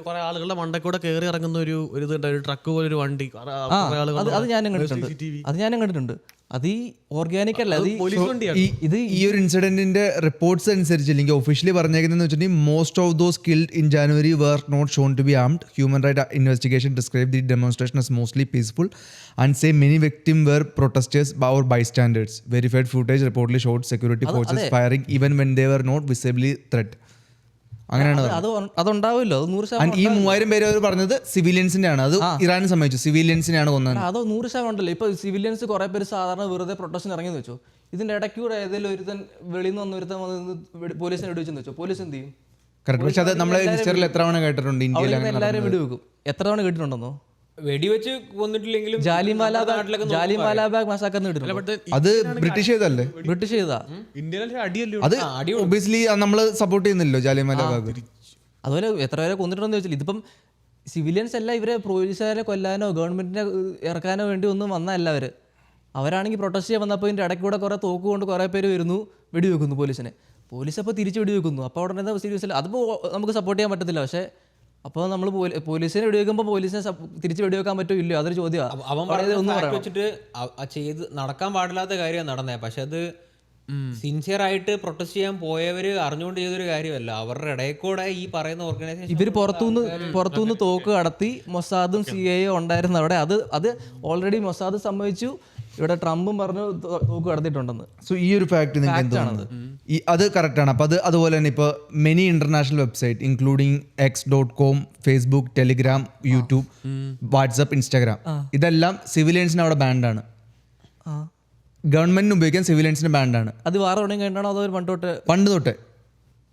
[SPEAKER 3] കുറെ ആളുകളുടെ മണ്ടക്കൂടെ കയറി ഇറങ്ങുന്ന ഒരു ട്രക്ക് പോലെ ഒരു വണ്ടി,
[SPEAKER 4] അത് ഞാനും കണ്ടിട്ടുണ്ട്. അത് ഈ ഓർഗാനിക് അല്ല, അത്
[SPEAKER 2] ഇത് ഈ ഒരു ഇൻസിഡന്റിന്റെ റിപ്പോർട്ട്സ് അനുസരിച്ച്, അല്ലെങ്കിൽ ഒഫീഷ്യലി പറഞ്ഞേക്കുന്നതെന്ന് വെച്ചിട്ടുണ്ടെങ്കിൽ most of those killed in January were not shown to be armed. Human rights investigation described the demonstration as mostly peaceful and say many victims were protesters or bystanders. Verified footage reportedly showed security forces firing even when they were not visibly threat. അങ്ങനെയാണ്
[SPEAKER 4] അതുണ്ടാവുമല്ലോ. അത് 100%.
[SPEAKER 2] ഈ 3000 പേര് അവർ പറഞ്ഞത് സിവിലിയൻസിന്റെ ആണ്. അത് ഇറാനെ സംബന്ധിച്ചു സിവിലിയൻസിനെയാണ് കൊന്നത്.
[SPEAKER 4] അത് 100% ഉണ്ടല്ലോ. ഇപ്പൊ സിവിലിയൻസ് കുറെ പേര് സാധാരണ വെറുതെ പ്രൊട്ടക്ഷൻ ഇറങ്ങിയെന്ന് വെച്ചോ, ഇതിന്റെ ഇടയ്ക്കൂടെ ഏതെങ്കിലും ഒരുത്തൻ വെളിയിൽ നിന്ന് വന്നൊരുത്തൻ പോലീസിനെ വെടിവെച്ചെന്ന് വെച്ചോ, പോലീസ് എന്ത് ചെയ്യും?
[SPEAKER 2] കറക്റ്റ്. പക്ഷെ അത് നമ്മളെ ഹിസ്റ്ററിൽ എത്ര തവണ കേട്ടിട്ടുണ്ട് ഇന്ത്യയിൽ
[SPEAKER 4] എല്ലാവരും വെടിവെക്കും. എത്ര തവണ കേട്ടിട്ടുണ്ടെന്നോ?
[SPEAKER 5] വെടിവെച്ച് കൊന്നിട്ടില്ലെങ്കിലും
[SPEAKER 4] ജാലിയൻവാലാ ബാഗ് മസാക്കർ കേട്ടിട്ടുണ്ട്.
[SPEAKER 2] അത് ബ്രിട്ടീഷ് ചെയ്തല്ലേ?
[SPEAKER 4] ബ്രിട്ടീഷ് ചെയ്താ.
[SPEAKER 2] അത് ഒബിയസ്ലി നമ്മൾ സപ്പോർട്ട് ചെയ്യുന്നില്ലോ ജാലിയൻവാലാ ബാഗ്.
[SPEAKER 4] അതുപോലെ എത്ര പേരെ കൊന്നിട്ടുണ്ടെന്ന് ചോദിച്ചാൽ, ഇതിപ്പം സിവിലിയൻസ് അല്ല, ഇവരെ പോലീസുകാരെ കൊല്ലാനോ ഗവൺമെന്റിനെ ഇറക്കാനോ വേണ്ടി ഒന്നും വന്നല്ല അവര്. അവരാണെങ്കിൽ പ്രൊട്ടസ്റ്റ് ചെയ്യാൻ വന്നപ്പോൾ ഇതിന്റെ ഇടയ്ക്ക് കൂടെ കുറെ തോക്ക് കൊണ്ട് കുറെ പേര് വരുന്നു, വെടിവെക്കുന്നു പോലീസിനെ. പോലീസ് അപ്പോൾ തിരിച്ച് വെടിവെക്കുന്നു. അപ്പോൾ അവിടെ എന്താ സീരിയസ് അല്ല, അതിപ്പോൾ നമുക്ക് സപ്പോർട്ട് ചെയ്യാൻ പറ്റത്തില്ല. പക്ഷേ അപ്പോൾ നമ്മൾ പോലീസിനെ വെടിവെക്കുമ്പോൾ പോലീസിനെ തിരിച്ച് വെടിവെക്കാൻ പറ്റുമോ ഇല്ലയോ, അതൊരു ചോദ്യമാണ്.
[SPEAKER 5] അവൻ വെച്ചിട്ട് ചെയ്ത് നടക്കാൻ പാടില്ലാത്ത കാര്യമാണ് നടന്നത്. പക്ഷെ അത് സിൻസിയർ ആയിട്ട് പ്രൊട്ടസ്റ്റ് ചെയ്യാൻ പോയവര് അറിഞ്ഞുകൊണ്ട് ചെയ്തൊരു കാര്യമല്ല. അവരുടെ ഇടയിൽ കൂടെ ഈ പറയുന്ന ഓർഗനൈസേഷൻ
[SPEAKER 4] ഇവർ പുറത്തുനിന്ന് തോക്ക് കടത്തി, മൊസാദും CIA ഉണ്ടായിരുന്നു അവിടെ. അത് ഓൾറെഡി മൊസാദ് സമ്മതിച്ചു, ഇവിടെ ട്രംപും പറഞ്ഞു തോക്ക് കടത്തിയിട്ടുണ്ടെന്ന്.
[SPEAKER 2] സോ ഈ ഒരു ഫാക്ട് നിങ്ങൾക്ക് എന്താണ്? അത് കറക്റ്റാണ്. അപ്പോൾ അതുപോലെ തന്നെ ഇപ്പോൾ many international website including x.com, Facebook, Telegram, YouTube, WhatsApp, Instagram, ഇതെല്ലാം സിവിലിയൻസിന് അവിടെ ബാൻഡാണ്. ഗവൺമെന്റിന് ഉപയോഗിക്കാൻ സിവിലിയൻസിന് ബാൻഡാണ്.
[SPEAKER 4] അത് വേറെ എവിടെയും കഴിഞ്ഞാണോ അതോ
[SPEAKER 2] പണ്ട് തൊട്ട്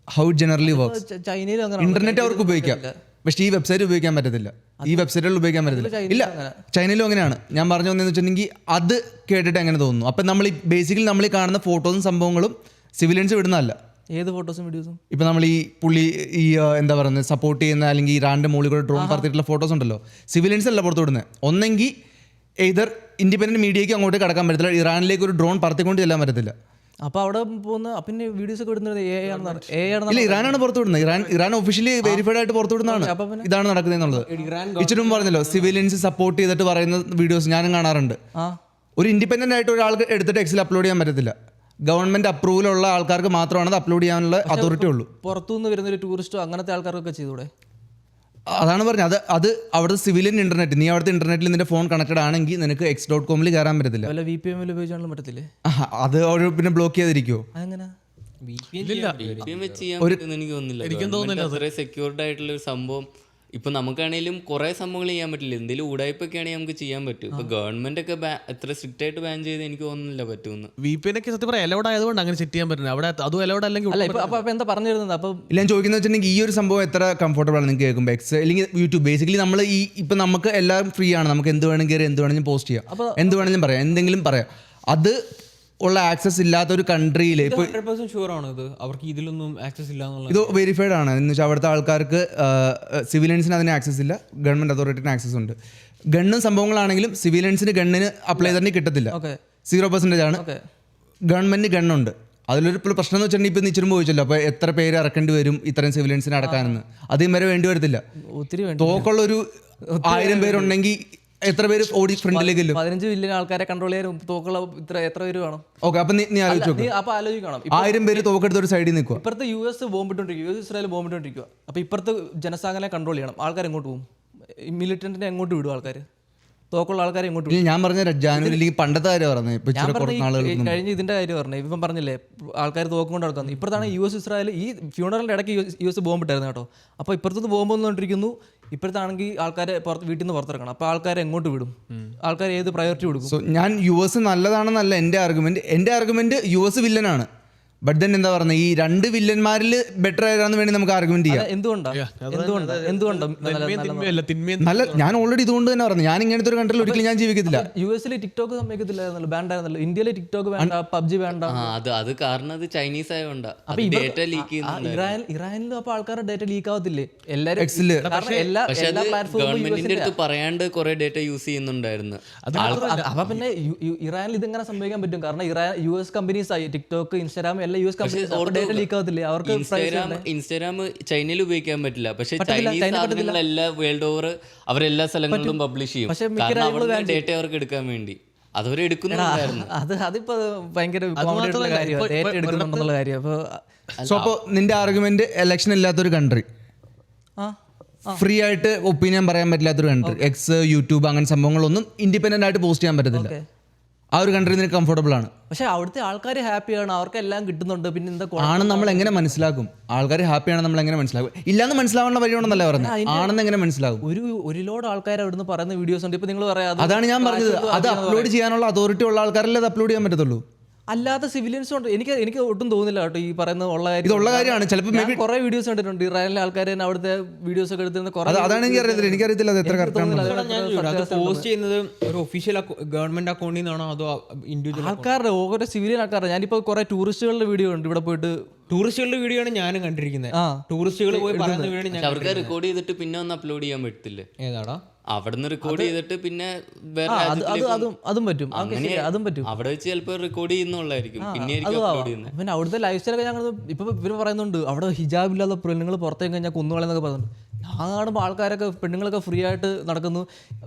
[SPEAKER 2] ഹൗ ജനറലി വർക്ക്സ്?
[SPEAKER 4] ചൈനയിൽ
[SPEAKER 2] ഇന്റർനെറ്റ് അവർക്ക് ഉപയോഗിക്കാം, പക്ഷേ ഈ വെബ്സൈറ്റ് ഉപയോഗിക്കാൻ പറ്റത്തില്ല. ഈ വെബ്സൈറ്റുകൾ ഉപയോഗിക്കാൻ പറ്റത്തില്ല. ഇല്ല, ചൈനയിലും അങ്ങനെയാണ്. ഞാൻ പറഞ്ഞു വന്നതെന്ന് വെച്ചിട്ടുണ്ടെങ്കിൽ അത് കേട്ടിട്ട് എങ്ങനെ തോന്നുന്നു. അപ്പം നമ്മൾ ഈ ബേസിക്കലി നമ്മൾ ഈ കാണുന്ന ഫോട്ടോസും സംഭവങ്ങളും സിവിലിയൻസ് വിടുന്നതല്ല.
[SPEAKER 4] ഏത് ഫോട്ടോസും വീഡിയോസും?
[SPEAKER 2] ഇപ്പം നമ്മൾ ഈ പുള്ളി ഈ എന്താ പറയുന്നത് സപ്പോർട്ട് ചെയ്യുന്ന അല്ലെങ്കിൽ ഇറാന്റെ മുകളിൽ കൂടെ ഡ്രോൺ പറത്തിയിട്ടുള്ള ഫോട്ടോസ് ഉണ്ടല്ലോ, സിവിലിയൻസ് അല്ല പുറത്തു വിടുന്നത്. ഒന്നെങ്കിൽ എയ്തർ ഇൻഡിപെൻഡന്റ് മീഡിയയ്ക്ക് അങ്ങോട്ട് കടക്കാൻ പറ്റത്തില്ല, ഇറാനിലേക്ക് ഒരു ഡ്രോൺ പറത്തിക്കൊണ്ട് ചെല്ലാൻ പറ്റത്തില്ല.
[SPEAKER 4] അപ്പോൾ അവിടെ പോകുന്ന പിന്നെ വീഡിയോസ് ഒക്കെ ഇടുന്നത്
[SPEAKER 2] ഇല്ല, ഇറാനാണ് പുറത്തു വിടുന്നത്. ഇറാൻ ഒഫീഷ്യലി വെരിഫൈഡ് ആയിട്ട് പുറത്തു വിടുന്നതാണ് ഇതാണ് നടക്കുന്നത് എന്നുള്ളത്. ഇച്ചിരി പറഞ്ഞല്ലോ സിവിലിയൻസ് സപ്പോർട്ട് ചെയ്തിട്ട് പറയുന്ന വീഡിയോസ് ഞാനും കാണാറുണ്ട്. ഒരു ഇൻഡിപെൻഡന്റ് ആയിട്ട് ഒരാൾക്ക് എടുത്തിട്ട് എക്സിൽ അപ്ലോഡ് ചെയ്യാൻ പറ്റത്തില്ല. ഗവൺമെന്റ് അപ്രൂവലുള്ള ആൾക്കാർക്ക് മാത്രമാണ് അത് അപ്ലോഡ് ചെയ്യാനുള്ള അതോറിറ്റി ഉള്ളൂ.
[SPEAKER 4] പുറത്തുനിന്ന് വരുന്ന ഒരു ടൂറിസ്റ്റോ അങ്ങനത്തെ ആൾക്കാർക്കൊക്കെ ചെയ്തൂടെ?
[SPEAKER 2] അതാണ് പറഞ്ഞത്. അത് അവിടുത്തെ സിവിലിയൻ ഇന്റർനെറ്റ്, നീ അവിടുത്തെ ഇന്റർനെറ്റിൽ നിന്റെ ഫോൺ കണക്റ്റഡ് ആണെങ്കിൽ നിനക്ക് x.com കയറാൻ പറ്റത്തില്ല.
[SPEAKER 4] VPN ഉപയോഗിച്ചാലും പറ്റത്തില്ലേ?
[SPEAKER 2] അത് അവർ പിന്നെ ബ്ലോക്ക് ചെയ്തിരിക്കുമോ?
[SPEAKER 4] അങ്ങനെ
[SPEAKER 1] എനിക്ക് തോന്നുന്നില്ല അത്രേ സെക്യൂർഡ് ആയിട്ടുള്ള ഒരു സംഭവം. ഇപ്പൊ നമുക്കാണെങ്കിലും കുറെ സംഭവങ്ങൾ ചെയ്യാൻ പറ്റില്ല. എന്തെങ്കിലും ഉടായ്പൊക്കെ ആണെങ്കിൽ നമുക്ക് ചെയ്യാൻ പറ്റും. ഇപ്പൊ ഗവൺമെന്റ് ഒക്കെ എത്ര സ്ട്രിക്റ്റ് ആയിട്ട് ബാൻ ചെയ്ത് എനിക്ക് തോന്നുന്നില്ല പറ്റുമെന്ന്.
[SPEAKER 3] VPN ഒക്കെ സത്യം പറയാം അലൗഡ് ആയതുകൊണ്ട് അങ്ങനെ സെറ്റ് ചെയ്യാൻ പറ്റുന്നത്. അവിടെ അതും അലൗഡ് അല്ലെങ്കിൽ
[SPEAKER 4] എന്താ പറഞ്ഞിരുന്നത്? അപ്പം
[SPEAKER 2] ഇല്ല, ഞാൻ ചോദിക്കുന്നത് വെച്ചിട്ടുണ്ടെങ്കിൽ ഈ ഒരു സംഭവം എത്ര കംഫർട്ടബിൾ ആണ് നിങ്ങൾക്ക് കേൾക്കുമ്പോൾ? എക്സ് അല്ലെങ്കിൽ യൂട്യൂബ് ബേസിക്കലി നമ്മൾ ഈ ഇപ്പം നമുക്ക് എല്ലാം ഫ്രീ ആണ്, നമുക്ക് എന്ത് വേണമെങ്കിലും കയറി എന്ത് വേണമെങ്കിലും പോസ്റ്റ് ചെയ്യാം, എന്ത് വേണമെങ്കിലും പറയാം, എന്തെങ്കിലും പറയാം. അത് ഉള്ള ആക്സസ് ഇല്ലാത്ത ഒരു കൺട്രിയിൽ ഇപ്പോൾ
[SPEAKER 5] അവർക്ക് ഇതിലൊന്നും ആക്സസ് ഇല്ല.
[SPEAKER 2] ഇത് വെരിഫൈഡ് ആണ് എന്ന് വെച്ചാൽ അവിടുത്തെ ആൾക്കാർക്ക് സിവിലിയൻസിന് അതിന് ആക്സസ് ഇല്ല, ഗവൺമെന്റ് അതോറിറ്റിന് ആക്സസ് ഉണ്ട്. ഗണ്ണും സംഭവങ്ങളാണെങ്കിലും സിവിലിയൻസിന് ഗണ്ണിന് അപ്ലൈ തന്നെ കിട്ടത്തില്ല, 0% ആണ്. ഗവൺമെന്റിന് ഗണ്ണുണ്ട്. അതിലൊരു പ്രശ്നം എന്ന് വെച്ചിട്ടുണ്ടെങ്കിൽ ഇപ്പം ഇച്ചിരി ചോദിച്ചല്ലോ, അപ്പോൾ എത്ര പേര് ഇറക്കേണ്ടി വരും ഇത്രയും സിവിലിയൻസിനെ അടക്കാനെന്ന്. അധികം വരെ വേണ്ടി വരത്തില്ല. തോക്കുള്ളൊരു 1000 പേരുണ്ടെങ്കിൽ എത്ര പേര് ഓടി ഫ്രണ്ടിലേക്ക്
[SPEAKER 4] 15 മില്യൺ ആൾക്കാരെ കൺട്രോൾ ചെയ്യാൻ തോക്കുള്ള എത്ര പേര് വേണം?
[SPEAKER 2] ഓക്കെ, അപ്പൊ നീ
[SPEAKER 4] ആലോചിക്കണം.
[SPEAKER 2] 1000 പേര് തോക്കെടുത്ത് ഒരു സൈഡിൽ നിൽക്കുക.
[SPEAKER 4] ഇപ്പുറത്ത് US ബോംബിട്ടോണ്ടിരിക്കുക, ഇസ്രായേൽ ബോംബിട്ടോണ്ടിരിക്കുക. അപ്പൊ ഇപ്പുറത്ത് ജനസാഗരനെ കൺട്രോൾ ചെയ്യണം. ആൾക്കാർ എങ്ങോട്ട് പോകും? മിലിറ്റന്റിനെ എങ്ങോട്ട് വിടും? ആൾക്കാർ തോക്കുള്ള ആൾക്കാരെ എങ്ങോട്ട് വിടും?
[SPEAKER 2] ഞാൻ പറഞ്ഞ ജാനുവരി പണ്ടത്തെ കാര്യം പറഞ്ഞത്,
[SPEAKER 4] കഴിഞ്ഞ ഇതിന്റെ കാര്യം പറഞ്ഞത്. ഇപ്പം പറഞ്ഞില്ലേ ആൾക്കാർ തോക്കും കൊണ്ട് നടക്കുന്നത്. ഇപ്പുറത്താണ് US ഇസ്രായേൽ. ഈ ഫ്യൂണറലിന്റെ ഇടയ്ക്ക് US ബോംബിട്ടായിരുന്നു കേട്ടോ. അപ്പോൾ ഇപ്പുറത്തുനിന്ന് ബോംബ് വന്നുകൊണ്ടിരിക്കുന്നു, ഇപ്പോഴത്താണെങ്കിൽ ആൾക്കാരെ വീട്ടിൽ നിന്ന് പുറത്തിറക്കണം. അപ്പോൾ ആൾക്കാരെ എങ്ങോട്ട് വിടും? ആൾക്കാർ ഏത് പ്രയോറിറ്റി കൊടുക്കും?
[SPEAKER 2] സോ ഞാൻ US നല്ലതാണെന്നല്ല എൻ്റെ ആർഗ്യുമെന്റ് US വില്ലനാണ്. ബട്ട് ദെൻ എന്താ പറയുന്നത്, ഈ 2 വില്ലന്മാരിൽ ബെറ്റർ ആയതാണെന്ന് വേണ്ടി നമുക്ക് ആർഗ്യുമെന്റ് ചെയ്യാം. നല്ല ഞാൻ ഓൾറെഡി ഇതുകൊണ്ട് തന്നെ പറഞ്ഞു, ഞാൻ ഇങ്ങനത്തെ ഒരു കൺട്രിയിൽ ഒരിക്കലും ഞാൻ ജീവിക്കത്തില്ല.
[SPEAKER 4] US ടിക്ടോക്ക് സമ്മതിക്കത്തില്ലായിരുന്നല്ലോ, ബാൻ ആയിരുന്നല്ലോ. ഇന്ത്യയിലെ ടിക്ടോക്ക് വേണ്ട, പബ്ജി വേണ്ട.
[SPEAKER 1] അത് കാരണം അത് ചൈനീസ് ആയതുകൊണ്ടാ ഡേറ്റ ലീക്ക് ചെയ്യുന്നുണ്ട്.
[SPEAKER 4] ഇറാനിലും അപ്പൊ ആൾക്കാരുടെ ഡേറ്റ ലീക്ക് ആവത്തില്ലേ? എല്ലാരും
[SPEAKER 1] പക്ഷെ അത് ഗവൺമെന്റിന്റെ അടുത്ത് പറയാണ്ട് കുറെ ഡേറ്റ യൂസ് ചെയ്യുന്നുണ്ടായിരുന്നു.
[SPEAKER 4] അപ്പൊ പിന്നെ ഇറാനിൽ ഇതെങ്ങനെ സംഭവിക്കാൻ പറ്റും? കാരണം US കമ്പനീസ് ആയി, ടിക്ടോക്ക്, ഇൻസ്റ്റാഗ്രാം എല്ലാം US കമ്പനീസ്, ഡേറ്റ ലീക്ക് ആവത്തില്ലേ? അവർക്ക്
[SPEAKER 1] ഇൻസ്റ്റാഗ്രാം ചൈനയിൽ ഉപയോഗിക്കാൻ പറ്റില്ല, പക്ഷെ ചൈനീസ് സാധനങ്ങളെല്ലാം വേൾഡ് ഓവർ അവരെല്ലാ സ്ഥലങ്ങളിലും പബ്ലിഷ് ചെയ്യും. കാരണം അവരുടെ ഡേറ്റ അവർക്ക് എടുക്കാൻ വേണ്ടി അതവരെ എടുക്കുന്നുണ്ടായിരുന്നു.
[SPEAKER 4] അതിപ്പോ ഭയങ്കര ഡേറ്റ എടുക്കുന്നുണ്ടെന്നുള്ള കാര്യം.
[SPEAKER 2] സോ അപ്പോൾ നിന്റെ ആർഗ്യുമെന്റ് ഇലക്ഷൻ ഇല്ലാത്തൊരു കൺട്രി, ഫ്രീ ആയിട്ട് ഒപ്പീനിയൻ പറയാൻ പറ്റില്ലാത്തൊരു കൺട്രി, എക്സ്, യൂട്യൂബ് അങ്ങനെ സംഭവങ്ങളൊന്നും ഇൻഡിപെൻഡന്റ് ആയിട്ട് പോസ്റ്റ് ചെയ്യാൻ പറ്റത്തില്ല, ആ ഒരു കൺട്രി നിനക്ക് കംഫർട്ടബിൾ ആണ്.
[SPEAKER 4] പക്ഷെ അവിടുത്തെ ആൾക്കാർ ഹാപ്പിയാണ്, അവർക്ക് എല്ലാം കിട്ടുന്നുണ്ട്. പിന്നെ എന്താ
[SPEAKER 2] ആണെന്ന് നമ്മൾ എങ്ങനെ മനസ്സിലാക്കും? ആൾക്കാർ ഹാപ്പിയാണെന്ന് നമ്മൾ എങ്ങനെ മനസ്സിലാക്കും? ഇല്ലാന്ന് മനസ്സിലാവേണ്ട വഴിയുണ്ടെന്നല്ല പറഞ്ഞത്, ആണെന്ന് എങ്ങനെ മനസ്സിലാകും?
[SPEAKER 4] ഒരു ലോഡ് ആൾക്കാർ അവിടുന്ന് പറയുന്ന വീഡിയോസ് ഉണ്ട്. ഇപ്പൊ നിങ്ങൾ പറയാം,
[SPEAKER 2] അതാണ് ഞാൻ പറഞ്ഞത്, അത് അപ്ലോഡ് ചെയ്യാനുള്ള അതോറിറ്റി ഉള്ള ആൾക്കാരല്ലേ അത് അപ്ലോഡ് ചെയ്യാൻ പറ്റത്തുള്ളൂ.
[SPEAKER 4] അല്ലാത്ത സിവിലിയൻസും ഉണ്ട്. എനിക്ക് ഒട്ടും തോന്നുന്നില്ല കേട്ടോ ഈ പറയുന്ന ഉള്ള
[SPEAKER 2] കാര്യമാണ്. ചിലപ്പോൾ
[SPEAKER 4] കുറെ വീഡിയോസ് കണ്ടിട്ടുണ്ട്, ഇറാനിലെ ആൾക്കാർ തന്നെ അവിടുത്തെ വീഡിയോസ് ഒക്കെ എടുത്തിരുന്ന.
[SPEAKER 2] അതാണ് എനിക്കറിയത്തില്ല അത് എത്ര കറക്റ്റ്
[SPEAKER 5] പോസ്റ്റ് ചെയ്യുന്നത് ഒരു ഒഫീഷ്യൽ ഗവൺമെന്റ് അക്കൗണ്ടിൽ നിന്നാണോ അതോ ഇൻഡിവിജ്വൽ
[SPEAKER 4] ആൾക്കാരുടെ ഓരോ സിവിലിയൻ ആൾക്കാരുടെ. ഞാനിപ്പോ കുറെ ടൂറിസ്റ്റുകളുടെ വീഡിയോ ഉണ്ട് ഇവിടെ പോയിട്ട്.
[SPEAKER 5] ടൂറിസ്റ്റുകളുടെ വീഡിയോ ആണ് ഞാനും കണ്ടിരിക്കുന്നത്. ടൂറിസ്റ്റുകൾ പോയി പറയുന്ന വീഡിയോ
[SPEAKER 1] അവർക്ക് റെക്കോർഡ് ചെയ്തിട്ട് പിന്നെ ഒന്ന് അപ്ലോഡ് ചെയ്യാൻ പറ്റില്ലേ?
[SPEAKER 5] ഏതാടാ
[SPEAKER 1] അവിടുന്ന് റെക്കോർഡ് ചെയ്തിട്ട് പിന്നെ
[SPEAKER 4] അതും പറ്റും.
[SPEAKER 1] അവിടെ വെച്ച് ചിലപ്പോൾ റെക്കോർഡ് ചെയ്യുന്നുള്ളായിരിക്കും, പിന്നെ അപ്ലോഡ് ചെയ്യുന്നത്.
[SPEAKER 4] പിന്നെ അവിടുത്തെ ലൈഫ് സ്റ്റൈലൊക്കെ ഞങ്ങൾ ഇപ്പൊ ഇവര് പറയുന്നുണ്ട്, അവിടെ ഹിജാബ് ഇല്ലാതെ പെണ്ണുങ്ങൾ പുറത്തേക്ക് കഴിഞ്ഞാൽ കൊന്നുകളെന്നൊക്കെ പറയുന്നുണ്ട്. ഞാൻ കാണുമ്പോൾ ആൾക്കാരൊക്കെ പെണ്ണുങ്ങളൊക്കെ ഫ്രീ ആയിട്ട് നടക്കുന്നു.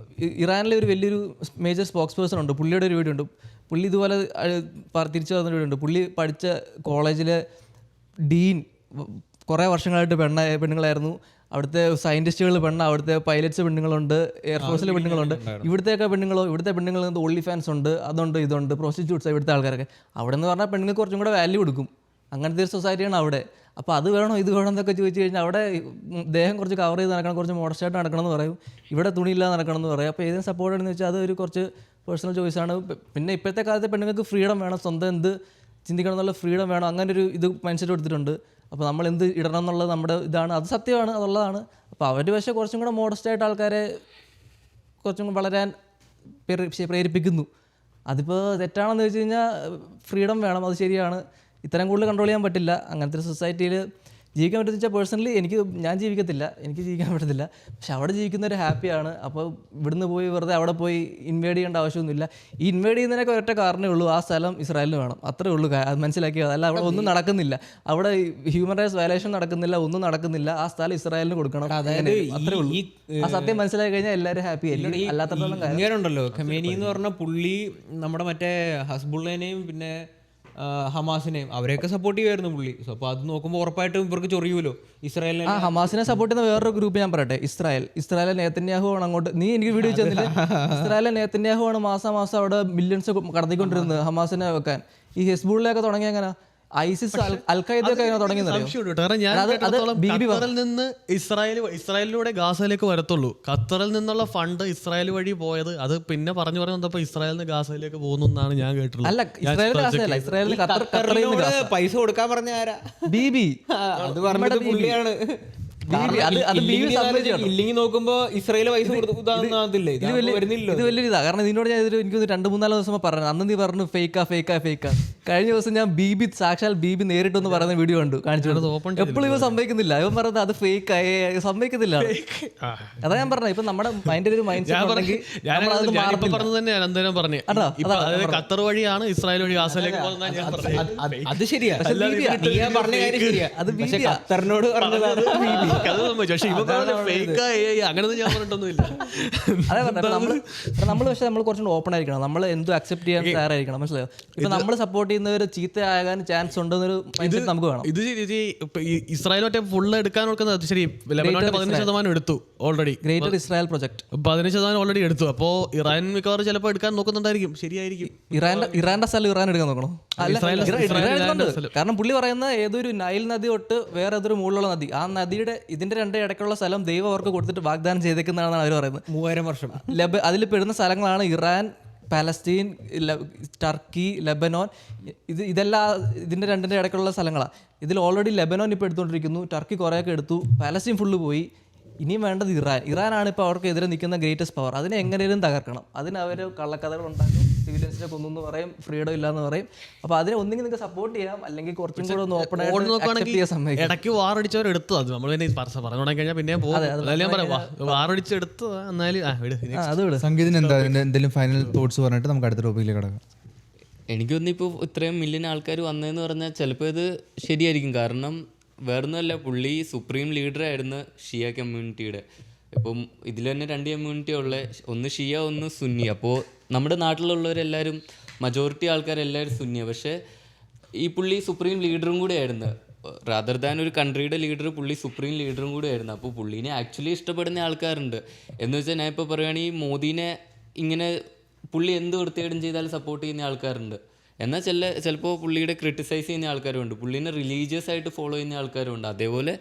[SPEAKER 4] ഇറാനിലെ ഒരു വലിയൊരു മേജർ സ്പോക്സ് പേഴ്സൺ ഉണ്ട്, പുള്ളിയുടെ ഒരു വീഡിയോ ഉണ്ട്. പുള്ളി ഇതുപോലെ തിരിച്ചു വന്നൊരു വീഡിയോ ഉണ്ട്. പുള്ളി പഠിച്ച കോളേജിലെ ഡീൻ കുറേ വർഷങ്ങളായിട്ട് പെണ്ണുങ്ങളായിരുന്നു. അവിടുത്തെ സയൻറ്റിസ്റ്റുകൾ അവിടുത്തെ പൈലറ്റ്സ് പെണ്ണുങ്ങളുണ്ട്, എയർഫോഴ്സിലെ പെണ്ണുങ്ങളുണ്ട്. ഇവിടുത്തെ പെണ്ണുങ്ങൾ ഓൺലി ഫാൻസ് ഉണ്ട്, അതുണ്ട്, ഇതുണ്ട്, പ്രോസ്റ്റിറ്റ്യൂട്ട്സ് ഇവിടുത്തെ ആൾക്കാരൊക്കെ. അവിടെ എന്ന് പറഞ്ഞാൽ പെണ്ണുങ്ങൾക്ക് കുറച്ചും കൂടെ വാല്യൂ കൊടുക്കും. അങ്ങനത്തെ ഒരു സൊസൈറ്റിയാണ് അവിടെ. അപ്പോൾ അത് വേണോ ഇത് വേണോ എന്നൊക്കെ ചോദിച്ചു കഴിഞ്ഞാൽ അവിടെ ദേഹം കുറച്ച് കവർ ചെയ്ത് നടക്കണം, കുറച്ച് മോഡസ്റ്റായിട്ട് നടക്കണം എന്ന് പറയും, ഇവിടെ തുണിയില്ലാതെ നടക്കണം എന്ന് പറയും. അപ്പോൾ ഏതിനും സപ്പോർട്ട് എന്ന് വെച്ചാൽ അത് ഒരു കുറച്ച് പേഴ്സണൽ ചോയ്സാണ്. പിന്നെ ഇപ്പോഴത്തെ കാലത്തെ പെണ്ണുങ്ങൾക്ക് ഫ്രീഡം വേണം, സ്വന്തം എന്ത് ചിന്തിക്കണം എന്നുള്ള ഫ്രീഡം വേണം, അങ്ങനെ ഒരു ഇത് മൈൻഡ് സെറ്റ് കൊടുത്തിട്ടുണ്ട്. അപ്പോൾ നമ്മൾ എന്ത് ഇടണം എന്നുള്ളത് നമ്മുടെ ഇതാണ്, അത് സത്യമാണ്, അതുള്ളതാണ്. അപ്പോൾ അവർ പക്ഷേ കുറച്ചും കൂടെ മോഡസ്റ്റായിട്ട് ആൾക്കാരെ കുറച്ചും കൂടെ വളരാൻ പ്രേരിപ്പിക്കുന്നു. അതിപ്പോൾ തെറ്റാണെന്ന് വെച്ച് കഴിഞ്ഞാൽ ഫ്രീഡം വേണം, അത് ശരിയാണ്. ഇത്രയും കൂടുതൽ കൺട്രോൾ ചെയ്യാൻ പറ്റില്ല. അങ്ങനത്തെ ഒരു സൊസൈറ്റിയിൽ ജീവിക്കാൻ പറ്റുന്ന വെച്ചാൽ പേഴ്സണലി ഞാൻ ജീവിക്കത്തില്ല, എനിക്ക് ജീവിക്കാൻ പറ്റത്തില്ല. പക്ഷെ അവിടെ ജീവിക്കുന്നവർ ഹാപ്പിയാണ്. അപ്പോൾ ഇവിടുന്ന് പോയി വെറുതെ അവിടെ പോയി ഇൻവേഡ് ചെയ്യേണ്ട ആവശ്യമൊന്നുമില്ല. ഈ ഇൻവേഡ് ചെയ്യുന്നതിനൊക്കെ ഒറ്റ കാരണമേ ഉള്ളൂ, ആ സ്ഥലം ഇസ്രായേലിന് വേണം, അത്രേ ഉള്ളൂ. അത് മനസ്സിലാക്കിയത്. അല്ല അവിടെ ഒന്നും നടക്കുന്നില്ല, അവിടെ ഹ്യൂമൻ റൈറ്റ്സ് വയലേഷൻ നടക്കുന്നില്ല, ഒന്നും നടക്കുന്നില്ല. ആ സ്ഥലം ഇസ്രായേലിന് കൊടുക്കണം, അത്രേ ഉള്ളൂ. ആ സത്യം മനസ്സിലാക്കി കഴിഞ്ഞാൽ എല്ലാവരും ഹാപ്പി ആയിരിക്കും. അല്ലാത്തടത്തോളം
[SPEAKER 5] ഉണ്ടല്ലോ ഖമേനി എന്ന് പറഞ്ഞ പുള്ളി നമ്മുടെ മറ്റേ ഹസ്ബുള്ളേനെയും പിന്നെ ഹമാസിനെയും അവരെയൊക്കെ സപ്പോർട്ട് ചെയ്യുമായിരുന്നു പുള്ളി. സോ അപ്പോൾ അത് നോക്കുമ്പോൾ ഉറപ്പായിട്ടും ഇവർക്ക് ചൊറിയുമല്ലോ ഇസ്രായേലിനെ.
[SPEAKER 4] ഹമാസിനെ സപ്പോർട്ട് ചെയ്യുന്ന വേറൊരു ഗ്രൂപ്പ് ഞാൻ പറയട്ടെ, ഇസ്രായേൽ നെതന്യാഹു ആണ് അങ്ങോട്ട്. നീ എനിക്ക് വീഡിയോ ചെന്നില്ല, ഇസ്രായേൽ നെതന്യാഹു ആണ് മാസം അവിടെ മില്യൺസ് കടത്തിക്കൊണ്ടിരുന്നത് ഹമാസിനെ വെക്കാൻ. ഈ ഹെസ്ബുള്ളിലൊക്കെ തുടങ്ങിയ എങ്ങനെ ഐസിസ് അൽഖയ്ദയൊക്കെ
[SPEAKER 3] ഖത്തറിൽ നിന്ന് ഇസ്രായേലിലൂടെ ഗാസയിലേക്ക് വരത്തുള്ളൂ. ഖത്തറിൽ നിന്നുള്ള ഫണ്ട് ഇസ്രായേൽ വഴി പോയത് അത് പിന്നെ പറഞ്ഞു വന്നപ്പോ ഇസ്രായേലിൽ നിന്ന് ഗാസയിലേക്ക് പോകുന്നു എന്നാണ് ഞാൻ കേട്ടിട്ടുള്ളത്.
[SPEAKER 4] അല്ല, ഇസ്രായേലിന്
[SPEAKER 5] പൈസ കൊടുക്കാൻ പറഞ്ഞ ആരാ?
[SPEAKER 4] ബീബി.
[SPEAKER 5] അത് പറഞ്ഞത് പുള്ളിയാണ്. ഇല്ലെങ്കിൽ നോക്കുമ്പോ ഇസ്രായേൽ പൈസ കൊടുത്തില്ലേ?
[SPEAKER 4] ഇത് വലിയൊരു ഇതാ. കാരണം ഇതിനോട് ഞാൻ എനിക്ക് 2-3 ദിവസം പറഞ്ഞു. അന്ന് നീ പറഞ്ഞു ഫേക്കാ. കഴിഞ്ഞ ദിവസം ഞാൻ സാക്ഷാൽ ബീബി നേരിട്ടൊന്ന് പറയുന്ന വീഡിയോ കണ്ടു, കാണിച്ചു. എപ്പോഴും ഇവ സമ്മതിക്കുന്നില്ല, ഇവൻ പറഞ്ഞത് അത് ഫേക്ക് സമ്മതിക്കുന്നില്ല. അതാ ഞാൻ പറഞ്ഞത്. ഇപ്പൊ നമ്മുടെ മൈൻഡിൽ ഒരു മൈൻഡ്
[SPEAKER 3] ഖത്തർ വഴിയാണ് ഇസ്രായേൽ വഴി ഗാസയിലേക്ക് പോകുന്നത്.
[SPEAKER 5] അത് ശരിയാ, പറഞ്ഞ കാര്യം ശരിയാ. അത് ഖത്തറിനോട് പറഞ്ഞത്
[SPEAKER 3] പക്ഷെ അങ്ങനൊന്നും ഞാൻ പറഞ്ഞിട്ടൊന്നുമില്ല.
[SPEAKER 4] അതെ നമ്മൾ പക്ഷെ നമ്മൾ കുറച്ചുകൂടി ഓപ്പൺ ആയിരിക്കണം, നമ്മൾ എന്തും അക്സെപ്റ്റ് ചെയ്യാൻ തയ്യാറായിരിക്കണം. മനസ്സിലായോ? ഇപ്പൊ നമ്മൾ സപ്പോർട്ട് ചെയ്യുന്നവർ ചീത്തയാകാൻ ചാൻസ് ഉണ്ടെന്നൊരു മൈൻഡ് നമുക്ക് വേണം.
[SPEAKER 3] ഇത് ഇസ്രായേൽ മറ്റേ ഫുള്ള് എടുക്കാൻ കൊടുക്കുന്നത് ശരി, ലെബനോന്റെ 15% എടുത്തു already.
[SPEAKER 4] Greater Israel project
[SPEAKER 3] 15% already എടുത്തു. അപ്പോൾ ഇറാൻ മിക്കവാറും ചിലപ്പോൾ എടുക്കാൻ നോക്കുന്നുണ്ടായിരിക്കും. ശരിയായിരിക്കും.
[SPEAKER 4] ഇറാന്റെ സ്ഥലം ഇറാൻ എടുക്കാൻ നോക്കണം. കാരണം പുള്ളി പറയുന്ന ഏതൊരു നൈൽ നദി തൊട്ട് വേറെ ഏതൊരു മുകളിലുള്ള നദി, ആ നദിയുടെ ഇതിന്റെ രണ്ട് ഇടയ്ക്കുള്ള സ്ഥലം ദൈവം അവർക്ക് കൊടുത്തിട്ട് വാഗ്ദാനം ചെയ്തേക്കുന്നതാണെന്നാണ് അവർ പറയുന്നത്.
[SPEAKER 5] 3000 വർഷം.
[SPEAKER 4] അതിൽ പെടുന്ന സ്ഥലങ്ങളാണ് ഇറാൻ, പാലസ്തീൻ, ടർക്കി, ലെബനോൻ. ഇതെല്ലാം ഇതിന്റെ രണ്ടിന്റെ ഇടയ്ക്കുള്ള സ്ഥലങ്ങളാണ്. ഇതിൽ ഓൾറെഡി ലെബനോൻ ഇപ്പോൾ എടുത്തുകൊണ്ടിരിക്കുന്നു, ടർക്കി കുറേയൊക്കെ എടുത്തു, പാലസ്തീൻ ഫുള്ള് പോയി. ഇനിയും വേണ്ടത് ഇറാനാണ് ഇപ്പോൾ അവർക്ക് എതിരെ നിൽക്കുന്ന ഗ്രേറ്റസ്റ്റ് പവർ. അതിനെ എങ്ങനെയും തകർക്കണം. അതിന് അവർ കള്ളക്കഥകൾ ഉണ്ടാക്കും, സിവിലിയൻസിനെ കൊന്നു പറയും, ഫ്രീഡം ഇല്ലാന്ന് പറയും. അപ്പോൾ അതിനെ ഒന്നെങ്കിൽ നിങ്ങൾക്ക് സപ്പോർട്ട് ചെയ്യാം, അല്ലെങ്കിൽ കുറച്ചും കൂടെ ഒന്ന് ഓപ്പൺ ആയിട്ട്
[SPEAKER 3] ഇടയ്ക്ക് വാറടിച്ചവർ എടുത്തു. അത് നമ്മൾ പിന്നെ പറഞ്ഞു തുടങ്ങി കഴിഞ്ഞാൽ പിന്നെ വാറടിച്ചെടുത്തു. എന്നാലും
[SPEAKER 2] സംഗീതത്തിന് എന്താ എന്തെങ്കിലും ഫൈനൽ തോട്ട്സ് പറഞ്ഞിട്ട് നമുക്ക് അടുത്ത ടോപ്പിക്കിലേക്ക് കിടക്കാം.
[SPEAKER 1] എനിക്ക് തോന്നുന്നു ഇപ്പോൾ ഇത്രയും മില്യൺ ആൾക്കാർ വന്നതെന്ന് പറഞ്ഞാൽ ചിലപ്പോൾ ഇത് ശരിയായിരിക്കും. കാരണം വേറൊന്നുമല്ല, പുള്ളി സുപ്രീം ലീഡറായിരുന്നു ഷിയ കമ്മ്യൂണിറ്റിയുടെ. ഇപ്പം ഇതിൽ തന്നെ 2 കമ്മ്യൂണിറ്റി ഉള്ളത്, ഒന്ന് ഷിയ ഒന്ന് സുന്നി. അപ്പോൾ നമ്മുടെ നാട്ടിലുള്ളവരെല്ലാവരും മജോറിറ്റി ആൾക്കാരെല്ലാവരും സുന്നിയാണ്. പക്ഷേ ഈ പുള്ളി സുപ്രീം ലീഡറും കൂടെ ആയിരുന്നു. റാദർ ദാൻ ഒരു കൺട്രിയുടെ ലീഡർ, പുള്ളി സുപ്രീം ലീഡറും കൂടെ ആയിരുന്നു. അപ്പോൾ പുള്ളീനെ ആക്ച്വലി ഇഷ്ടപ്പെടുന്ന ആൾക്കാരുണ്ട്. എന്ന് വെച്ചാൽ ഞാൻ ഇപ്പോൾ പറയുകയാണെങ്കിൽ മോദീനെ ഇങ്ങനെ പുള്ളി എന്ത് വൃത്തികേടും ചെയ്താലും സപ്പോർട്ട് ചെയ്യുന്ന ആൾക്കാരുണ്ട്. എന്നാൽ ചിലപ്പോൾ പുള്ളിയുടെ ക്രിട്ടിസൈസ് ചെയ്യുന്ന ആൾക്കാരുണ്ട്, പുള്ളീനെ റിലീജിയസ് ആയിട്ട് ഫോളോ ചെയ്യുന്ന ആൾക്കാരുണ്ട്. അതേപോലെ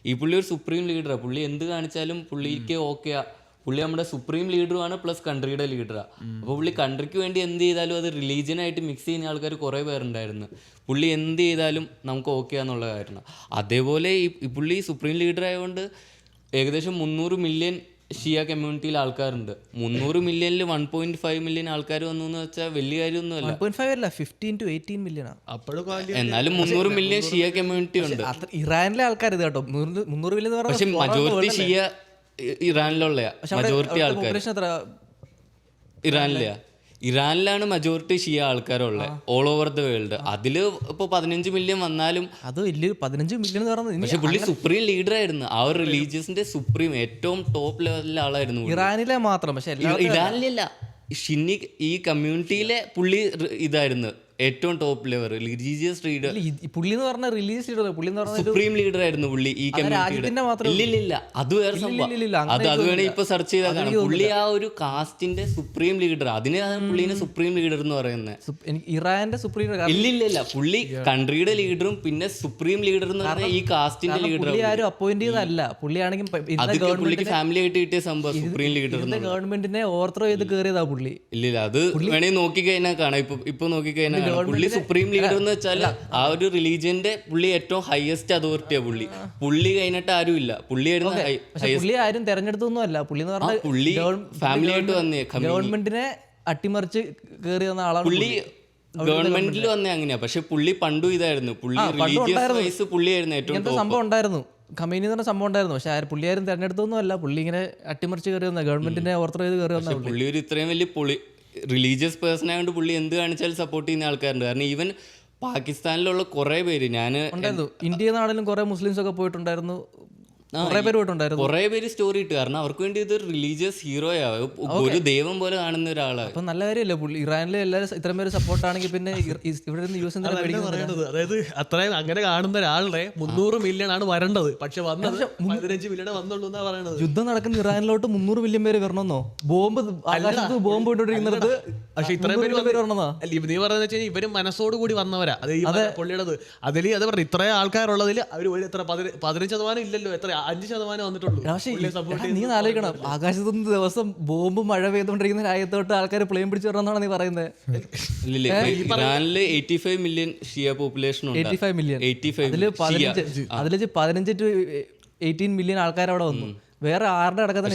[SPEAKER 1] ഈ പുള്ളി ഒരു സുപ്രീം ലീഡറാണ്. പുള്ളി എന്ത് കാണിച്ചാലും പുള്ളിക്ക് ഓക്കെയാ. പുള്ളി നമ്മുടെ സുപ്രീം ലീഡറുമാണ്, പ്ലസ് കൺട്രിയുടെ ലീഡറാണ്. അപ്പോൾ പുള്ളി കൺട്രിക്ക് വേണ്ടി എന്ത് ചെയ്താലും അത് റിലീജിയനായിട്ട് മിക്സ് ചെയ്യുന്ന ആൾക്കാർ കുറേ പേരുണ്ടായിരുന്നു. പുള്ളി എന്ത് ചെയ്താലും നമുക്ക് ഓക്കെ എന്നുള്ള കാര്യമാണ്. അതേപോലെ ഈ പുള്ളി സുപ്രീം ലീഡർ ആയതുകൊണ്ട് ഏകദേശം 300 മില്യൺ ഷിയ കമ്മ്യൂണിറ്റിയിൽ ആൾക്കാരുണ്ട്. 300 മില്യണിൽ 1.5 മില്യൺ ആൾക്കാർ വന്നു എന്ന് വെച്ചാൽ വലിയ കാര്യമൊന്നുമല്ല.
[SPEAKER 4] 15 to 18 മില്യൺ.
[SPEAKER 1] എന്നാലും 300 മില്യൺ ഷിയ കമ്മ്യൂണിറ്റി ഉണ്ട്.
[SPEAKER 4] ഇറാനിലെ ആൾക്കാർ ഇത് കേട്ടോ, 300 മില്യൺ.
[SPEAKER 1] പക്ഷെ മജോറിറ്റി ഷിയ ഇറാനിലുള്ള മജോറിറ്റി ആൾക്കാർ ഇറാനിലാണ് മജോറിറ്റി ഷിയ ആൾക്കാരുള്ളത് ഓൾ ഓവർ ദ വേൾഡ്. അതിൽ ഇപ്പോൾ 15 മില്യൺ വന്നാലും
[SPEAKER 4] അത് വലിയ 15 മില്യൺ എന്ന് പറയുന്നത്.
[SPEAKER 1] പക്ഷെ പുള്ളി സുപ്രീം ലീഡർ ആയിരുന്നു. ആ ഒരു റിലീജിയസിന്റെ സുപ്രീം ഏറ്റവും ടോപ്പ് ലെവലിലെ ആളായിരുന്നു.
[SPEAKER 4] ഇറാനിലെ മാത്രം, പക്ഷെ
[SPEAKER 1] ഇറാനിലല്ല, ഷിന്നി ഈ കമ്മ്യൂണിറ്റിയിലെ പുള്ളി ഇതായിരുന്നു ഏറ്റവും ടോപ്പ് ലെവൽ റിലീജിയസ് ലീഡർ.
[SPEAKER 4] പുള്ളി എന്ന് പറഞ്ഞ റിലീജിയസ് ലീഡർ, പുള്ളി എന്ന് പറഞ്ഞ
[SPEAKER 1] സുപ്രീം ലീഡർ ആയിരുന്നു പുള്ളി ഈ കമ്മ്യൂണിറ്റിയുടെ. ഇല്ലില്ല, അത് വേറെ സംഭവം. അത് വേണേ ഇപ്പൊ സെർച്ച് ചെയ്താൽ കാണാം. പുള്ളി ആ ഒരു കാസ്റ്റിന്റെ സുപ്രീം ലീഡർ, അതിനാണ് പുള്ളിനെ സുപ്രീം ലീഡർ എന്ന് പറയുന്നത്.
[SPEAKER 4] ഇറാന്റെ സുപ്രീം
[SPEAKER 1] ഇല്ലില്ല, പുള്ളി കൺട്രിയുടെ ലീഡറും പിന്നെ സുപ്രീം ലീഡർ എന്ന് പറഞ്ഞാൽ ഈ കാസ്റ്റിന്റെ ലീഡർ.
[SPEAKER 4] പുള്ളി ആരും അപ്പോയിന്റ് ചെയ്തല്ല. പുള്ളിയാണെങ്കിൽ
[SPEAKER 1] പുള്ളിക്ക് ഫാമിലി ആയിട്ട് കിട്ടിയ സംഭവം സുപ്രീം ലീഡർ.
[SPEAKER 4] ഗവൺമെന്റിനെ ഓവർത്രോ ചെയ്ത് കയറിയതാ പുള്ളി.
[SPEAKER 1] ഇല്ലില്ല, അത് വേണേ നോക്കിക്കഴിഞ്ഞാൽ കാണാം. ഇപ്പൊ നോക്കിക്കഴിഞ്ഞാൽ പുള്ളി സുപ്രീം ലീഡർ എന്ന് വെച്ചാൽ ആ ഒരു റിലീജിയന്റെ പുള്ളി ഏറ്റവും ഹയസ്റ്റ് അതോറിറ്റിയാ പുള്ളി. പുള്ളി കഴിഞ്ഞിട്ട് ആരും ഇല്ല.
[SPEAKER 4] പുള്ളി ആരും തെരഞ്ഞെടുത്തൊന്നും അല്ല. പുള്ളി എന്ന് പറഞ്ഞാൽ
[SPEAKER 1] പുള്ളി ഫാമിലി ആയിട്ട് വന്നേ,
[SPEAKER 4] ഗവൺമെന്റിനെ അട്ടിമറിച്ച് കയറി വന്ന ആളാണ്
[SPEAKER 1] പുള്ളി. ഗവൺമെന്റിൽ വന്നേ അങ്ങനെയാ. പക്ഷെ പുള്ളി പണ്ടും ഇതായിരുന്നു. പുള്ളി റിലീജിയസ് വൈസ് പുള്ളിയായിരുന്നു ഏറ്റവും
[SPEAKER 4] സംഭവം ഉണ്ടായിരുന്നു. കമ്പനി എന്ന് പറഞ്ഞ സംഭവം ഉണ്ടായിരുന്നു. പക്ഷെ പുള്ളി ആരും തെരഞ്ഞെടുത്തൊന്നും അല്ല. പുള്ളി ഇങ്ങനെ അട്ടിമറിച്ച് കയറി വന്ന, ഗവൺമെന്റിനെ ഓവർത്രോ ചെയ്ത് കയറി വന്ന
[SPEAKER 1] പുള്ളി. ഒരു ഇത്രയും വലിയ റിലീജിയസ് പേഴ്സൺ ആയതുകൊണ്ട് പുള്ളി എന്ത് കാണിച്ചാലും സപ്പോർട്ട് ചെയ്യുന്ന ആൾക്കാരുണ്ട്. കാരണം ഈവൻ പാകിസ്ഥാനിലുള്ള കുറെ പേര്, ഞാൻ
[SPEAKER 4] ഇന്ത്യയിൽ നിന്നാണെങ്കിലും കുറെ മുസ്ലിംസ് ഒക്കെ പോയിട്ടുണ്ടായിരുന്നു, കുറെ പേര് പോയിട്ടുണ്ടായിരുന്നു.
[SPEAKER 1] കുറെ പേര് സ്റ്റോറി ഇട്ട്. കാരണം അവർക്ക് വേണ്ടി ഇത് റിലീജിയസ് ഹീറോയാ, ഒരു ദൈവം പോലെ കാണുന്ന ഒരാളാണ്.
[SPEAKER 4] അപ്പൊ നല്ല കാര്യമല്ലേ പുള്ളി. ഇറാനിലെ എല്ലാവരും ഇത്രയും പേര് സപ്പോർട്ട് ആണെങ്കിൽ പിന്നെ ഇവിടെ നിന്ന് യൂസ്
[SPEAKER 3] അതായത് അത്രയും അങ്ങനെ കാണുന്ന ഒരാളുടെ 300 മില്യൺ ആണ് വരേണ്ടത്. പക്ഷെ വന്നത് 15 മില്യൺ വന്നുള്ളൂ എന്നാ പറയുന്നത്.
[SPEAKER 4] യുദ്ധം നടക്കുന്ന ഇറാനിലോട്ട് 300 മില്യൺ പേര് വരണമെന്നോ? ബോംബ് ഇട്ടുകൊണ്ടിരിക്കുന്നത്.
[SPEAKER 3] പക്ഷെ ഇത്രയും പേര് വരണമെന്നാ നീ പറയുന്നത് വെച്ചാൽ ഇവര് മനസ്സോട് കൂടി വന്നവരാ. അത് പുള്ളിയുടേത് അതിൽ അത് പറഞ്ഞു. ഇത്രയും ആൾക്കാരുള്ളതിൽ അവർ എത്ര 15% ഇല്ലല്ലോ, എത്ര 5% വന്നിട്ടുള്ളൂ.
[SPEAKER 4] നീ ആലോചിക്കണം, ആകാശത്തുനിന്ന് ദിവസം ബോംബ് മഴ പെയ്തുകൊണ്ടിരിക്കുന്ന രാജ്യത്തോട്ട് ആൾക്കാർ പ്ലെയിൻ പിടിച്ചു വരണമെന്നാണ് നീ പറയുന്നത്.
[SPEAKER 1] ഇറാനില് 85 മില്യൺ ഷിയ പോപ്പുലേഷൻ ഉണ്ട്.
[SPEAKER 4] 85 മില്യൺ. അതിൽ 15 to 18 മില്യൺ ആൾക്കാർ അവിടെ വന്നു. വേറെ ആരുടെ അടക്കത്തിന്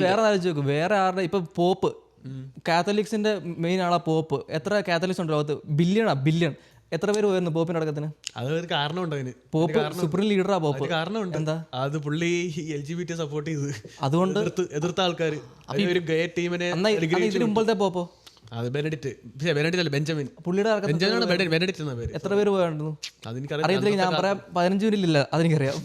[SPEAKER 4] വേറെ ആലോചിച്ച് നോക്കും. വേറെ ആരുടെ ഇപ്പൊ പോപ്പ്, കാത്തലിക്സിന്റെ മെയിൻ ആളാ പോപ്പ്. എത്ര കാത്തലിക്സ് ഉണ്ട് ലോകത്ത്? ബില്യൺ. എത്ര പേര് പോയിരുന്നു പോപ്പിന്റെ അടക്കത്തിന്?
[SPEAKER 3] അതൊരു കാരണമുണ്ട് അതിന്.
[SPEAKER 4] പോപ്പ് സുപ്രീം ലീഡറാ പോപ്പ്.
[SPEAKER 3] കാരണമുണ്ട്. എന്താ? അത് പുള്ളി LGBT സപ്പോർട്ട് ചെയ്ത്,
[SPEAKER 4] അതുകൊണ്ട്
[SPEAKER 3] എതിർത്ത ആൾക്കാർ ഒരു ഗേ ടീമിനെ.
[SPEAKER 4] ഇതിന് മുമ്പത്തെ പോപ്പോ
[SPEAKER 3] അത് ബെനഡിക്റ്റ് അല്ല ബെഞ്ചമിൻ.
[SPEAKER 4] പുള്ളിയുടെ
[SPEAKER 3] ബെനഡിക്റ്റ് എന്ന പേര്.
[SPEAKER 4] എത്ര പേര് പോയിരുന്നു അറിയത്തില്ല. ഞാൻ പറയാം 15 മിനിറ്റില്ല, അതെനിക്കറിയാം.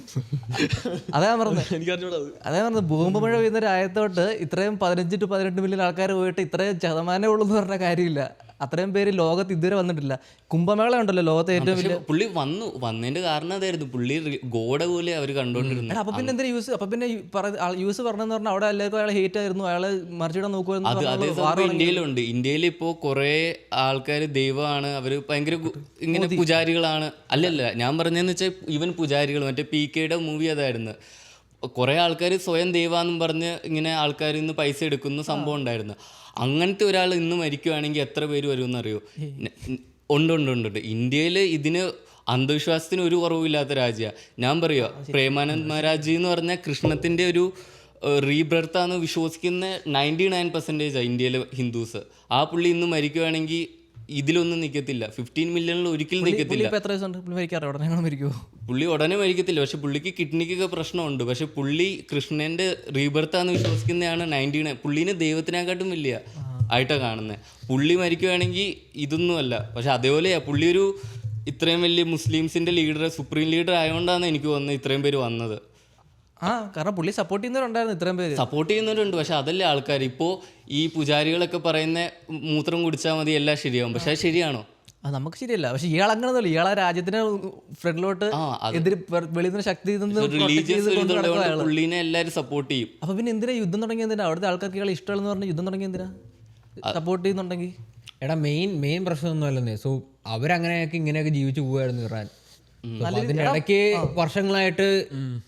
[SPEAKER 4] അതാ പറഞ്ഞത് ബോംബ് മഴ പെയ്യുന്ന രാജ്യത്തോട്ട് ഇത്രയും 15 to 18 മില്യൺ ആൾക്കാർ പോയിട്ട് ഇത്രയും ശതമാനമേ ഉള്ളൂ എന്ന് പറഞ്ഞ കാര്യമില്ല. അത്രയും പേര് ലോകത്ത് ഇതുവരെ വന്നിട്ടില്ല. കുംഭമേള ഉണ്ടല്ലോ ലോകത്തെ ഏറ്റവും
[SPEAKER 1] പക്ഷെ
[SPEAKER 4] വലിയ.
[SPEAKER 1] പുള്ളി വന്നതിന്റെ കാരണം അതായിരുന്നു, പുള്ളി ഗോഡ പോലെ അവർ കണ്ടുകൊണ്ടിരുന്നത്.
[SPEAKER 4] അപ്പൊ പിന്നെ എന്തിനാ യൂസ്, അപ്പൊ പിന്നെ യൂസ് പറഞ്ഞെന്ന് പറഞ്ഞാൽ അവിടെ എല്ലാവർക്കും അയാളെ ഹേറ്റ് ആയിരുന്നു, അയാളെ മറിച്ചിടാൻ
[SPEAKER 1] അത് അതേ
[SPEAKER 4] നോക്കുമായിരുന്നു.
[SPEAKER 1] സംഭവം ഇന്ത്യയിലുണ്ട്. ഇന്ത്യയിൽ ഇപ്പോ കുറെ ആൾക്കാർ ദൈവമാണ്, അവര് ഭയങ്കര ഇങ്ങനെ പൂജാരികളാണ്. അല്ലല്ല, ഞാൻ പറഞ്ഞതെന്ന് വെച്ചാൽ ഈവൻ പൂജാരികൾ, മറ്റേ PK-യുടെ മൂവി അതായിരുന്നു. കുറെ ആൾക്കാർ സ്വയം ദൈവമാണെന്നും പറഞ്ഞ് ഇങ്ങനെ ആൾക്കാരിൽ നിന്ന് പൈസ എടുക്കുന്ന സംഭവം ഉണ്ടായിരുന്നു. അങ്ങനത്തെ ഒരാൾ ഇന്ന് മരിക്കുവാണെങ്കിൽ എത്ര പേര് വരുമെന്ന് അറിയോ? ഉണ്ട്. ഇന്ത്യയിൽ ഇതിന് അന്ധവിശ്വാസത്തിന് ഒരു കുറവില്ലാത്ത രാജ്യമാണ്. ഞാൻ പറയുക, പ്രേമാനന്ദ് മഹാരാജ് എന്ന് പറഞ്ഞാൽ കൃഷ്ണത്തിൻ്റെ ഒരു റീബർത്താന്ന് വിശ്വസിക്കുന്ന 99% ഇന്ത്യയിലെ ഹിന്ദുസ്. ആ പുള്ളി ഇന്ന് മരിക്കുവാണെങ്കിൽ ഇതിലൊന്നും നിൽക്കത്തില്ല, 15 മില്യണിൽ ഒരിക്കലും നിൽക്കത്തില്ല.
[SPEAKER 4] ഇപ്പൊ എത്ര വയസ്സുണ്ട് പുള്ളി മരിക്കാറോ? ഉടനെ ഞങ്ങൾ മരിക്കുമോ?
[SPEAKER 1] പുള്ളി ഉടനെ മരിക്കത്തില്ല, പക്ഷെ പുള്ളിക്ക് കിഡ്നിക്കൊക്കെ പ്രശ്നമുണ്ട്. പക്ഷെ പുള്ളി കൃഷ്ണൻ്റെ റീബർത്താന്ന് വിശ്വസിക്കുന്നതാണ് 99. പുള്ളീനെ ദൈവത്തിനെക്കാട്ടും വലിയ ആയിട്ടാണ് കാണുന്നത്. പുള്ളി മരിക്കുവാണെങ്കിൽ ഇതൊന്നുമല്ല. പക്ഷെ അതേപോലെയാ പുള്ളി ഒരു ഇത്രയും വലിയ മുസ്ലിംസിൻ്റെ ലീഡർ, സുപ്രീം ലീഡർ ആയതുകൊണ്ടാണ് എനിക്ക് തോന്നുന്നത് ഇത്രയും പേര് വന്നത്.
[SPEAKER 4] കാരണം പുള്ളി സപ്പോർട്ട് ചെയ്യുന്നവരുണ്ടായിരുന്നു ഇത്രയും പേര്.
[SPEAKER 1] സപ്പോർട്ട് ചെയ്യുന്നവരുണ്ട്, പക്ഷെ അതല്ലേ ആൾക്കാർ. ഇപ്പോൾ ഈ പൂജാരികളൊക്കെ പറയുന്ന മൂത്രം കുടിച്ചാൽ മതി എല്ലാം ശരിയാവും. പക്ഷെ അത് ശരിയാണോ?
[SPEAKER 4] അത് നമുക്ക് ശരിയല്ല. പക്ഷെ ഇയാൾ അങ്ങനെയൊന്നുമല്ല. ഇയാൾ ആ രാജ്യത്തിന് ഫ്രണ്ടിലോട്ട് എതിര് വെളിയിൽ നിന്ന് ശക്തി
[SPEAKER 1] പുള്ളീനെ എല്ലാവരും സപ്പോർട്ട് ചെയ്യും.
[SPEAKER 4] അപ്പൊ പിന്നെ എന്തിനാ യുദ്ധം തുടങ്ങി? എന്തിനാ അവിടുത്തെ ആൾക്കാർക്ക് ഇയാൾ ഇഷ്ടമെന്ന് പറഞ്ഞ് യുദ്ധം തുടങ്ങി? എന്തിനാ സപ്പോർട്ട് ചെയ്യുന്നുണ്ടെങ്കിൽ?
[SPEAKER 5] എടാ മെയിൻ പ്രശ്നമൊന്നും അല്ലെന്നേ. സോ അവരങ്ങനെയൊക്കെ ഇങ്ങനെയൊക്കെ ജീവിച്ചു പോകുമായിരുന്നു ഇറാൻ. അതിന്റെ ഇടയ്ക്ക് വർഷങ്ങളായിട്ട്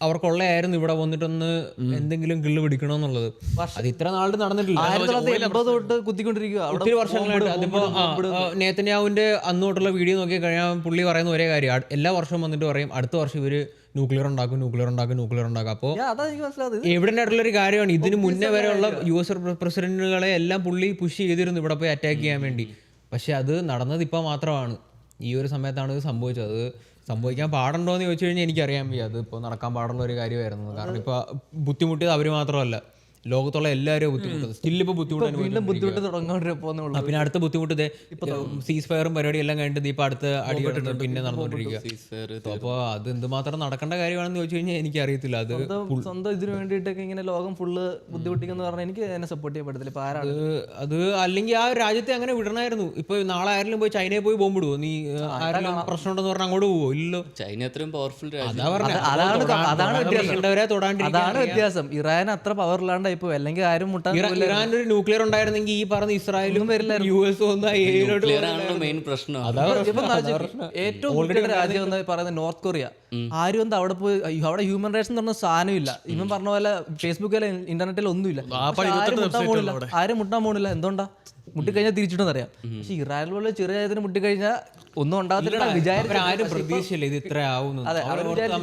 [SPEAKER 5] അവർക്കുള്ളയായിരുന്നു ഇവിടെ വന്നിട്ടൊന്ന് എന്തെങ്കിലും കിള്ളു പിടിക്കണമെന്നുള്ളത്. അത് ഇത്ര നാളിൽ നടന്നിട്ടില്ല.
[SPEAKER 4] 1980 തൊട്ട് കുത്തിക്കൊണ്ടിരിക്കുക
[SPEAKER 5] ഒത്തിരി വർഷങ്ങളായിട്ട്. അതിപ്പോ നേതന്യാഹുവിന്റെ അന്ന് തൊട്ടുള്ള വീഡിയോ നോക്കി കഴിഞ്ഞാൽ പുള്ളി പറയുന്ന ഒരേ കാര്യം, എല്ലാ വർഷവും വന്നിട്ട് പറയും അടുത്ത വർഷം ഇവര് ന്യൂക്ലിയർ ഉണ്ടാക്കും. അപ്പോൾ എവിഡന്റ് ആയിട്ടുള്ളൊരു കാര്യമാണ്. ഇതിന് മുന്നേ വരെയുള്ള US പ്രസിഡന്റുകളെ എല്ലാം പുള്ളി പുഷ് ചെയ്തിരുന്നു ഇവിടെ പോയി അറ്റാക്ക് ചെയ്യാൻ വേണ്ടി. പക്ഷെ അത് നടന്നത് ഇപ്പോൾ മാത്രമാണ്, ഈ ഒരു സമയത്താണ് ഇത് സംഭവിച്ചത്. അത് സംഭവിക്കാൻ പാടുണ്ടോ എന്ന് ചോദിച്ചു കഴിഞ്ഞാൽ എനിക്കറിയാൻ വയ്യ. അത് ഇപ്പോൾ നടക്കാൻ പാടുള്ള ഒരു കാര്യമായിരുന്നു. കാരണം ഇപ്പോൾ ബുദ്ധിമുട്ടിയത് അവർ മാത്രമല്ല, ലോകത്തുള്ള എല്ലാവരും ബുദ്ധിമുട്ടുന്നത്. സ്റ്റിൽ ഇപ്പോൾ
[SPEAKER 4] ബുദ്ധിമുട്ട് തുടങ്ങാൻ.
[SPEAKER 5] പിന്നെ അടുത്ത ബുദ്ധിമുട്ട് സീസ് ഫയറും പരിപാടി എല്ലാം കഴിഞ്ഞിട്ട് ഇപ്പോൾ അടുത്ത അടികെട്ട് പിന്നെ നടന്നുകൊണ്ടിരിക്കുക. അപ്പോൾ അത് എന്തുമാത്രം നടക്കേണ്ട കാര്യമാണെന്ന് ചോദിച്ചു കഴിഞ്ഞാൽ എനിക്കറിയത്തില്ല. അത്
[SPEAKER 4] സ്വന്തം ഇതിനു വേണ്ടിയിട്ടൊക്കെ ഇങ്ങനെ ലോകം ഫുള്ള് ബുദ്ധിമുട്ടിക്കുന്ന പറഞ്ഞാൽ എനിക്ക് എന്നെ സപ്പോർട്ട് ചെയ്യാൻ പറ്റത്തില്ല. ഇപ്പൊ ആരാണ്
[SPEAKER 5] അത്? അല്ലെങ്കിൽ ആ രാജ്യത്തെ അങ്ങനെ വിടണമായിരുന്നു. ഇപ്പൊ നാളെ ആരെങ്കിലും പോയി ചൈനയിൽ പോയി ബോംബിടുവോ? നീ ആരെങ്കിലും പ്രശ്നം ഉണ്ടെന്ന് പറഞ്ഞാൽ അങ്ങോട്ട് പോവോ? ഇല്ലല്ലോ.
[SPEAKER 1] ചൈന അത്രയും പവർഫുൾ
[SPEAKER 4] അതാണ് വ്യത്യാസം. ഇറാൻ അത്ര പവറിലാണ്ട് ഇപ്പൊ, അല്ലെങ്കിൽ ആരും മുട്ടാൻ.
[SPEAKER 5] ഇറാൻ ഒരു ന്യൂക്ലിയർ ഉണ്ടായിരുന്നെങ്കിൽ ഈ പറഞ്ഞ ഇസ്രായേലും US
[SPEAKER 1] മെയിൻ പ്രശ്നം.
[SPEAKER 4] ഏറ്റവും രാജ്യം എന്ന് പറയുന്നത് നോർത്ത് കൊറിയ. ആരും എന്താ അവിടെ പോയി, അവിടെ ഹ്യൂമൻ റൈറ്റ്സ് എന്ന് പറഞ്ഞ സാധനമില്ല. ഇവൻ പറഞ്ഞ പോലെ ഫേസ്ബുക്കിലോ ഇന്റർനെറ്റിലോ ഒന്നുമില്ല. ആരും മുട്ടാൻ പോണില്ല. എന്തുകൊണ്ടാ? മുട്ടിക്കഴിഞ്ഞാൽ തിരിച്ചിട്ടെന്നറിയാം. പക്ഷെ ഇറാൻ പോലെ ചെറിയ രാജ്യത്തിന് മുട്ടിക്കഴിഞ്ഞാൽ ഒന്നും ഉണ്ടാകത്തില്ല.
[SPEAKER 5] ആരും പ്രതീക്ഷയില്ല ഇത് ഇത്ര ആവുന്നു.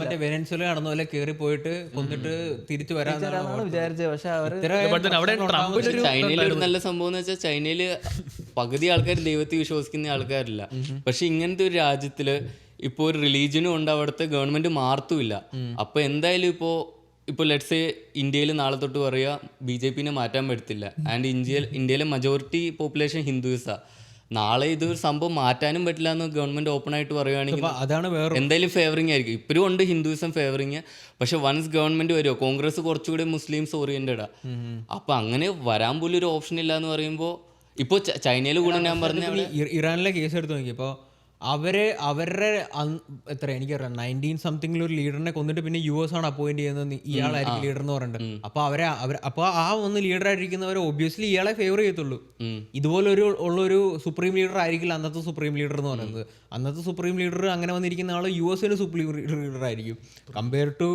[SPEAKER 5] മറ്റേ വെനസ്വേല നടന്ന പോലെ കയറി പോയിട്ട് കൊന്നിട്ട് തിരിച്ചു വരാനാണ്
[SPEAKER 4] വിചാരിച്ചത്. പക്ഷെ
[SPEAKER 1] ചൈനയിൽ ഒരു നല്ല സംഭവം എന്ന് വെച്ചാൽ ചൈനയില് പകുതി ആൾക്കാർ ദൈവത്തെ വിശ്വസിക്കുന്ന ആൾക്കാരില്ല. പക്ഷെ ഇങ്ങനത്തെ ഒരു രാജ്യത്തില് ഇപ്പോൾ ഒരു റിലീജിയനും ഉണ്ട്, അവിടുത്തെ ഗവൺമെന്റ് മാർത്തുമില്ല. അപ്പൊ എന്തായാലും ഇപ്പോൾ ലെറ്റ്സ് ഇന്ത്യയിൽ നാളെ തൊട്ട് പറയുക BJP-നെ മാറ്റാൻ പറ്റത്തില്ല. ആൻഡ് ഇന്ത്യയിലെ മജോറിറ്റി പോപ്പുലേഷൻ ഹിന്ദുസാണ്. നാളെ ഇത് സംഭവം മാറ്റാനും പറ്റില്ല എന്ന് ഗവൺമെന്റ് ഓപ്പൺ ആയിട്ട് പറയുകയാണെങ്കിൽ എന്തായാലും ഫേവറിങ് ആയിരിക്കും. ഇപ്പോഴും ഉണ്ട് ഹിന്ദുയിസം ഫേവറിങ്. പക്ഷെ വൺസ് ഗവൺമെന്റ് വരുമോ, കോൺഗ്രസ് കുറച്ചുകൂടി മുസ്ലിംസ് ഓറിയന്റഡാ. അപ്പൊ അങ്ങനെ വരാൻ പോലും ഒരു ഓപ്ഷൻ ഇല്ല എന്ന് പറയുമ്പോൾ ഇപ്പോൾ ചൈനയിൽ കൂടെ ഞാൻ പറഞ്ഞ
[SPEAKER 5] ഇറാനിലെ കേസ് എടുത്ത് നോക്കി. ഇപ്പോൾ അവരുടെ എത്ര എനിക്കറിയാം 19-something ഒരു ലീഡറിനെ കൊന്നിട്ട് പിന്നെ US ആണ് അപ്പോയിന്റ് ചെയ്യുന്നത്, ഇയാളായിരിക്കും ലീഡർ എന്ന് പറഞ്ഞിട്ട്. അപ്പോൾ ആ ഒന്ന് ലീഡറായിട്ടിരിക്കുന്നവർ ഒബ്വിയസ്ലി ഇയാളെ ഫേവർ ചെയ്യത്തുള്ളൂ. ഇതുപോലെ ഉള്ളൊരു സുപ്രീം ലീഡർ ആയിരിക്കില്ല അന്നത്തെ സുപ്രീം ലീഡർ എന്ന് പറയുന്നത്. അന്നത്തെ സുപ്രീം ലീഡർ അങ്ങനെ വന്നിരിക്കുന്ന ആൾ US-ന് സുപ്രീം ലീഡർ ആയിരിക്കും compare to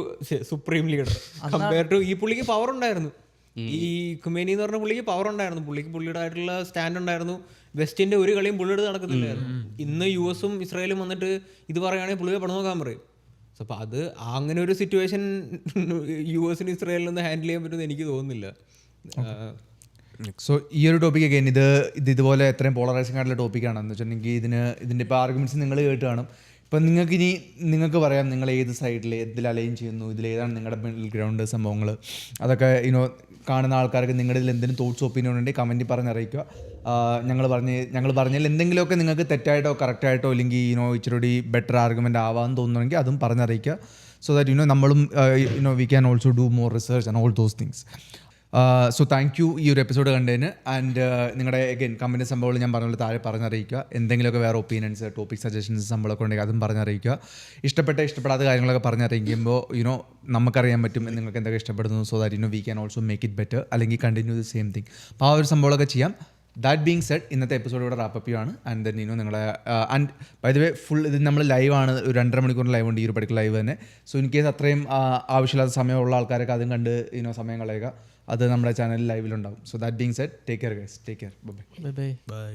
[SPEAKER 5] supreme leader. Compare to ഈ പുള്ളിക്ക് പവർ ഉണ്ടായിരുന്നു. ഈ ഖുമേനി എന്ന് പറഞ്ഞ പുള്ളിക്ക് പവർ ഉണ്ടായിരുന്നു. പുള്ളിയുടെ ആയിട്ടുള്ള സ്റ്റാൻഡ് ഉണ്ടായിരുന്നു. വെസ്റ്റിന്റെ ഒരു കളിയും പുള്ളിയെടുത്ത് നടക്കുന്നില്ലായിരുന്നു. ഇന്ന് US-ഉം ഇസ്രായേലും വന്നിട്ട് ഇത് പറയുകയാണെങ്കിൽ പുള്ളിയെ പണം നോക്കാൻ പറയും. അപ്പോൾ അത് അങ്ങനെ ഒരു സിറ്റുവേഷൻ US-നും ഇസ്രായേലിനും ഒന്ന് ഹാൻഡിൽ ചെയ്യാൻ പറ്റുമെന്ന് എനിക്ക് തോന്നുന്നില്ല.
[SPEAKER 2] സോ ഈ ഒരു ടോപ്പിക് അഗൈൻ ഇതുപോലെ എത്രയും പോളറൈസിംഗ് ആയിട്ടുള്ള ടോപ്പിക്കാണ്. എന്ന് വെച്ചിട്ടുണ്ടെങ്കിൽ ഇതിൻ്റെ ഇപ്പോൾ ആർഗ്യുമെൻറ്റ്സ് നിങ്ങൾ കേട്ട് കാണും. ഇപ്പം നിങ്ങൾക്ക് പറയാം നിങ്ങൾ ഏത് സൈഡിൽ ഇതിൽ അലൈൻ ചെയ്യുന്നു, ഇതിലേതാണ് നിങ്ങളുടെ മിഡിൽ ഗ്രൗണ്ട് സംഭവങ്ങൾ. അതൊക്കെ കാണുന്ന ആൾക്കാർക്ക് നിങ്ങളുടെ ഇതിൽ എന്തെങ്കിലും തോട്ട്സ് ഒപ്പീനിയൻ ഉണ്ടെങ്കിൽ കമൻറ്റിൽ പറഞ്ഞറിയിക്കുക. ഞങ്ങൾ പറഞ്ഞതിൽ എന്തെങ്കിലുമൊക്കെ നിങ്ങൾക്ക് തെറ്റായിട്ടോ കറക്റ്റായിട്ടോ അല്ലെങ്കിൽ ഇച്ചിരി ബെറ്റർ ആർഗ്യുമെൻ്റ് ആവാമെന്ന് തോന്നുന്നുണ്ടെങ്കിൽ അതും പറഞ്ഞറിയിക്കുക. സോ ദാറ്റ് നമ്മളും V can also do more research and all those things. So thank you ഈ ഒരു എപ്പിസോഡ് കണ്ടതിന്. ആൻഡ് നിങ്ങളുടെ അഗൈൻ കമൻറ്റ് സംഭവങ്ങൾ ഞാൻ പറഞ്ഞ പോലെ താഴെ പറഞ്ഞറിയിക്കുക. എന്തെങ്കിലുമൊക്കെ വേറെ ഒപ്പീനിയൻസ്, ടോപ്പിക് സജഷൻസ് സംഭവമൊക്കെ ഉണ്ടെങ്കിൽ അതും പറഞ്ഞറിയിക്കുക. ഇഷ്ടപ്പെടാത്ത കാര്യങ്ങളൊക്കെ പറഞ്ഞറിയിക്കുമ്പോൾ നമുക്കറിയാൻ പറ്റും നിങ്ങൾക്ക് എന്തൊക്കെ ഇഷ്ടപ്പെടുന്നു. So that we can also make it better, അല്ലെങ്കിൽ കണ്ടിന്യൂ ദി സെയിം തിങ്. അപ്പോൾ ആ ഒരു സംഭവങ്ങളൊക്കെ ചെയ്യാം. ദാറ്റ് ബീങ് സെഡ്, ഇന്നത്തെ എപ്പിസോഡ് ഇവിടെ റാപ്പപ്പ് ചെയ്യുകയാണ്. ആൻഡ് ദെൻ നിങ്ങളെ and by the way full ഇത് നമ്മൾ ലൈവാണ്, ഒരു 2.5 മണിക്കൂർ ലൈവ് ഉണ്ട് ഈ ഒരു പർട്ടിക്കുലർ ലൈവ് തന്നെ. സോ ഇൻ കേസ് അത്രയും ആവശ്യമില്ലാത്ത സമയമുള്ള ആൾക്കാരൊക്കെ അതും കണ്ട് സമയം കളയുക. അത് നമ്മുടെ ചാനലിൽ ലൈവിലുണ്ടാവും. So that being said, take care guys, take care, bye.
[SPEAKER 4] Bye.
[SPEAKER 3] By.